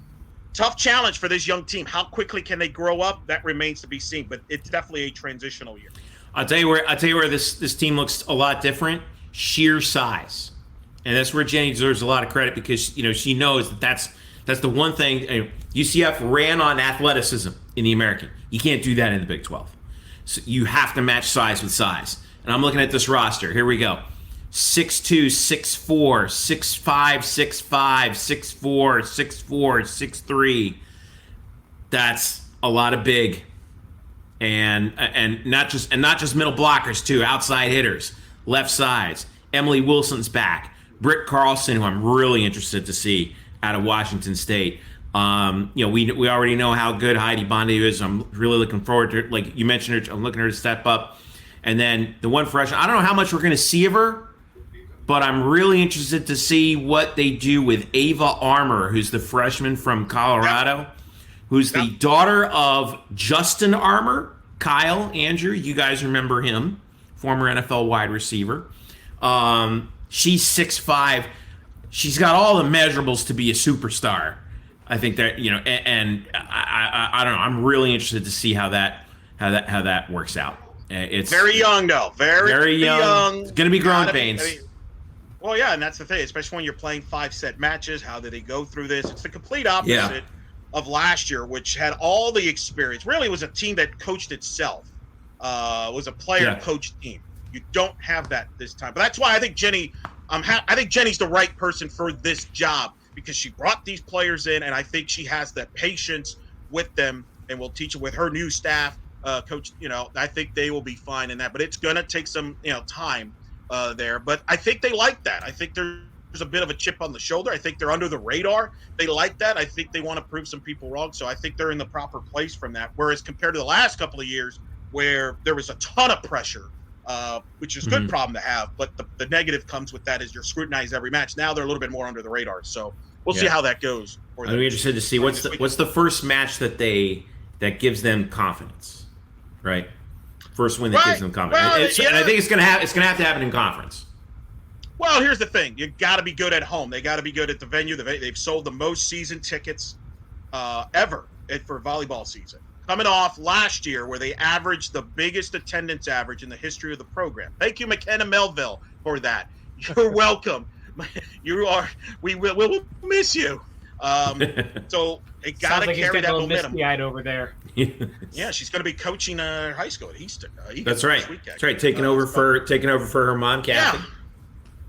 tough challenge for this young team. How quickly can they grow up? That remains to be seen, but it's definitely a transitional year. I'll tell you where this team looks a lot different. Sheer size. And that's where Jenny deserves a lot of credit because, you know, she knows that's the one thing. UCF ran on athleticism in the American. You can't do that in the Big 12. So you have to match size with size. And I'm looking at this roster. Here we go. 6'2", 6'4", 6'5", 6'5", 6'4", 6'4", 6'3". That's a lot of big. And not just middle blockers too, outside hitters, left sides. Emily Wilson's back. Britt Carlson, who I'm really interested to see out of Washington State. We already know how good Heidi Bonde is. I'm really looking forward to it. Like you mentioned her, I'm looking at her to step up. And then the one freshman, I don't know how much we're going to see of her, but I'm really interested to see what they do with Ava Armour, who's the freshman from Colorado, who's the daughter of Justin Armour. Kyle, Andrew, you guys remember him, former NFL wide receiver. She's 6'5". She's got all the measurables to be a superstar. I think that, and I don't know. I'm really interested to see how that works out. It's very young, though. Very young. It's going to be growing pains. Well, yeah, and that's the thing, especially when you're playing 5-set matches. How do they go through this? It's the complete opposite of last year, which had all the experience. Really was a team that coached itself. Was a player-coach team. You don't have that this time. But that's why I think Jenny I think Jenny's the right person for this job because she brought these players in, and I think she has that patience with them and will teach it with her new staff. Coach, I think they will be fine in that, but it's going to take some, time there. But I think they like that. I think there's a bit of a chip on the shoulder. I think they're under the radar. They like that. I think they want to prove some people wrong. So I think they're in the proper place from that. Whereas compared to the last couple of years where there was a ton of pressure, which is a good problem to have. But the negative comes with that is you're scrutinized every match. Now they're a little bit more under the radar. So we'll see how that goes. I'm interested to see what's the first match that gives them confidence. Right, first win that gives them confidence, and I think it's gonna have to happen in conference. Well, here's the thing. You got to be good at home. They got to be good at the venue. They've sold the most season tickets ever for volleyball season. Coming off last year where they averaged the biggest attendance average in the history of the program. Thank you, McKenna Melville, for that. You're welcome. We will miss you. So they got to carry that momentum. Misty-eyed over there. Yeah, she's going to be coaching high school at Easton. That's right. That's right. Taking over for her mom, Kathy. Yeah.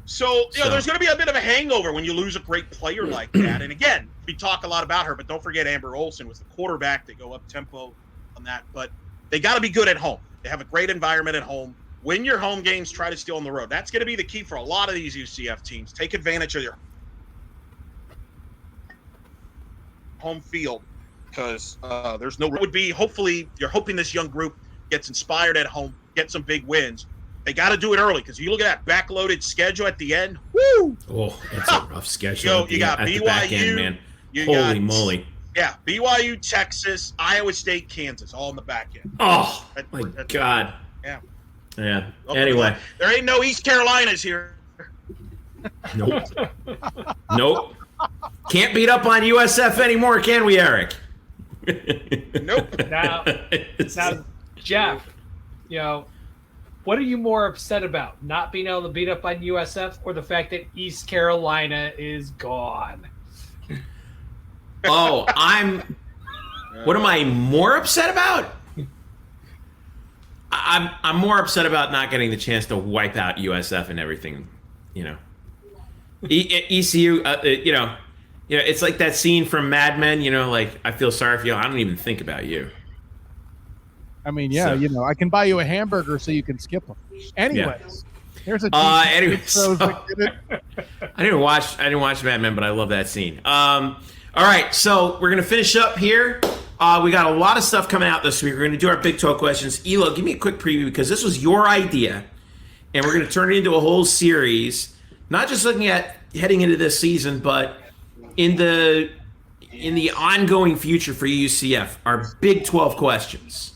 So, there's going to be a bit of a hangover when you lose a great player like that. And again, we talk a lot about her, but don't forget Amber Olsen was the quarterback. They go up tempo on that. But they got to be good at home. They have a great environment at home. Win your home games, try to steal on the road. That's going to be the key for a lot of these UCF teams. Take advantage of your home field because there's no – would be hopefully you're hoping this young group gets inspired at home, get some big wins. They got to do it early because you look at that backloaded schedule at the end. Woo! Oh, that's a rough schedule. You got BYU, the back end, man. Holy moly! Yeah, BYU, Texas, Iowa State, Kansas, all in the back end. Oh my God! Yeah. Yeah. Anyway, there ain't no East Carolinas here. Nope. Nope. Can't beat up on USF anymore, can we, Eric? Nope. Now, Jeff, what are you more upset about? Not being able to beat up on USF or the fact that East Carolina is gone? Oh, what am I more upset about? I'm more upset about not getting the chance to wipe out USF and everything, ECU, it's like that scene from Mad Men, like, I feel sorry for you. I don't even think about you. I mean, yeah, I can buy you a hamburger so you can skip them. Anyways, here's a anyways, I didn't watch Mad Men, but I love that scene. All right, so we're gonna finish up here. We got a lot of stuff coming out this week. We're gonna do our Big 12 questions. Elo, give me a quick preview because this was your idea, and we're gonna turn it into a whole series. Not just looking at heading into this season, but in the ongoing future for UCF, our Big 12 questions.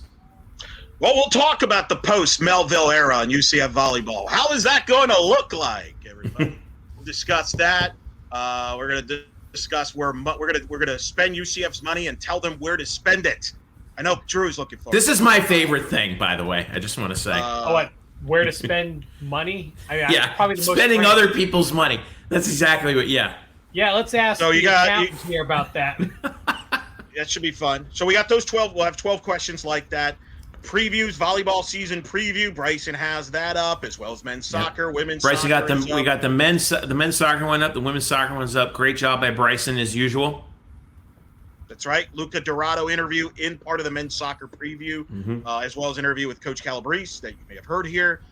Well, we'll talk about the post-Melville era in UCF volleyball. How is that going to look like, everybody? We'll discuss that. We're going to discuss where we're going to spend UCF's money and tell them where to spend it. I know Drew's looking forward. This is my favorite thing, by the way. I just want to say. Where to spend money? Yeah, probably the spending other people's money. That's exactly what. Yeah. Yeah, let's ask the accountants here about that. That should be fun. So we got those 12. We'll have 12 questions like that. Previews, volleyball season preview. Bryson has that up, as well as men's soccer, women's Bryson soccer. Bryson got them. We got the men's soccer one up. The women's soccer one's up. Great job by Bryson as usual. That's right. Luca Dorado interview in part of the men's soccer preview, as well as interview with Coach Calabrese that you may have heard here.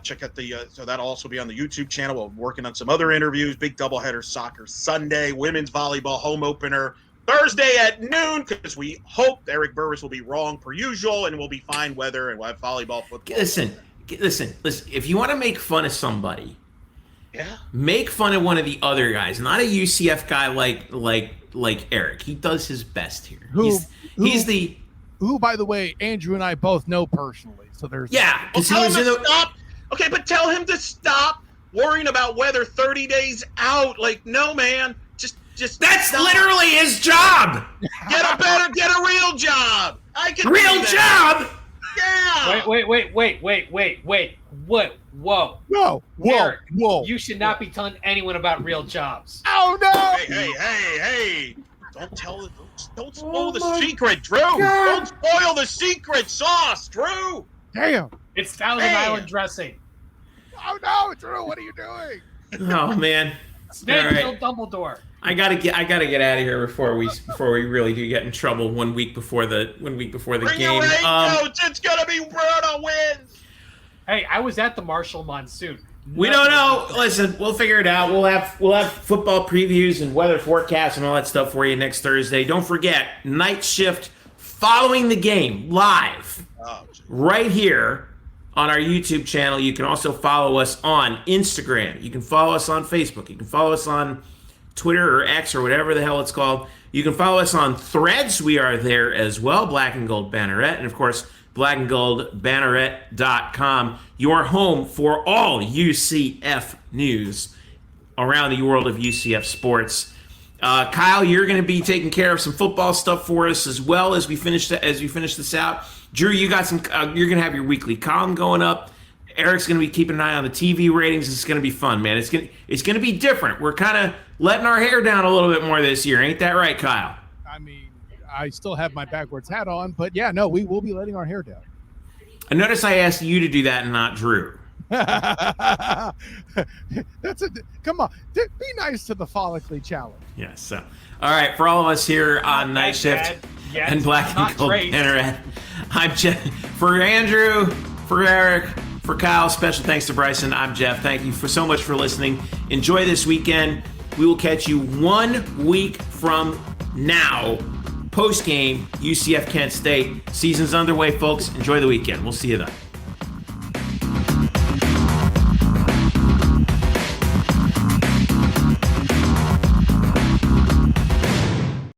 Check out so that'll also be on the YouTube channel. We're working on some other interviews. Big doubleheader soccer Sunday, women's volleyball home opener Thursday at noon, because we hope Eric Burris will be wrong per usual and we'll be fine weather and we'll have volleyball, football. Listen. If you want to make fun of somebody, make fun of one of the other guys, not a UCF guy like Eric. He does his best here. Who, by the way, Andrew and I both know personally. So there's because he was stop. Okay, but tell him to stop worrying about weather 30 days out. Like, no, man. Just that's literally his job. Get a real job. I can real job. Yeah. Wait. What? Whoa. No. Eric, Whoa. You should not be telling anyone about real jobs. Oh no. Hey. Don't spoil the secret, Drew. Don't spoil the secret sauce, Drew. Damn. It's Thousand Island dressing. Oh no, Drew, what are you doing? Oh man. Snake Bill Dumbledore. I gotta get out of here before we really do get in trouble 1 week before the Bring game. Your raincoats. It's gonna be Bruno wins. Hey, I was at the Marshall Monsoon. We don't know. Listen, we'll figure it out. We'll have football previews and weather forecasts and all that stuff for you next Thursday. Don't forget, Night Shift following the game live right here on our YouTube channel. You can also follow us on Instagram. You can follow us on Facebook. You can follow us on Twitter or X or whatever the hell it's called. You can follow us on Threads. We are there as well, Black and Gold Banneret. And, of course, blackandgoldbanneret.com, your home for all UCF news around the world of UCF sports. Kyle, you're going to be taking care of some football stuff for us as well as we finish this out. Drew, you got some. You're going to have your weekly column going up. Eric's going to be keeping an eye on the TV ratings. It's going to be fun, man. It's going to be different. We're kind of letting our hair down a little bit more this year, ain't that right, Kyle? I mean, I still have my backwards hat on, but yeah, no, we will be letting our hair down. I notice I asked you to do that and not Drew. Come on, be nice to the follically challenged. Yes. So, all right, for all of us here on Night Shift and Black and Gold Internet, I'm Jeff. For Andrew, for Eric, for Kyle, special thanks to Bryson. I'm Jeff. Thank you so much for listening. Enjoy this weekend. We will catch you 1 week from now. Post game, UCF Kent State. Season's underway, folks. Enjoy the weekend. We'll see you then.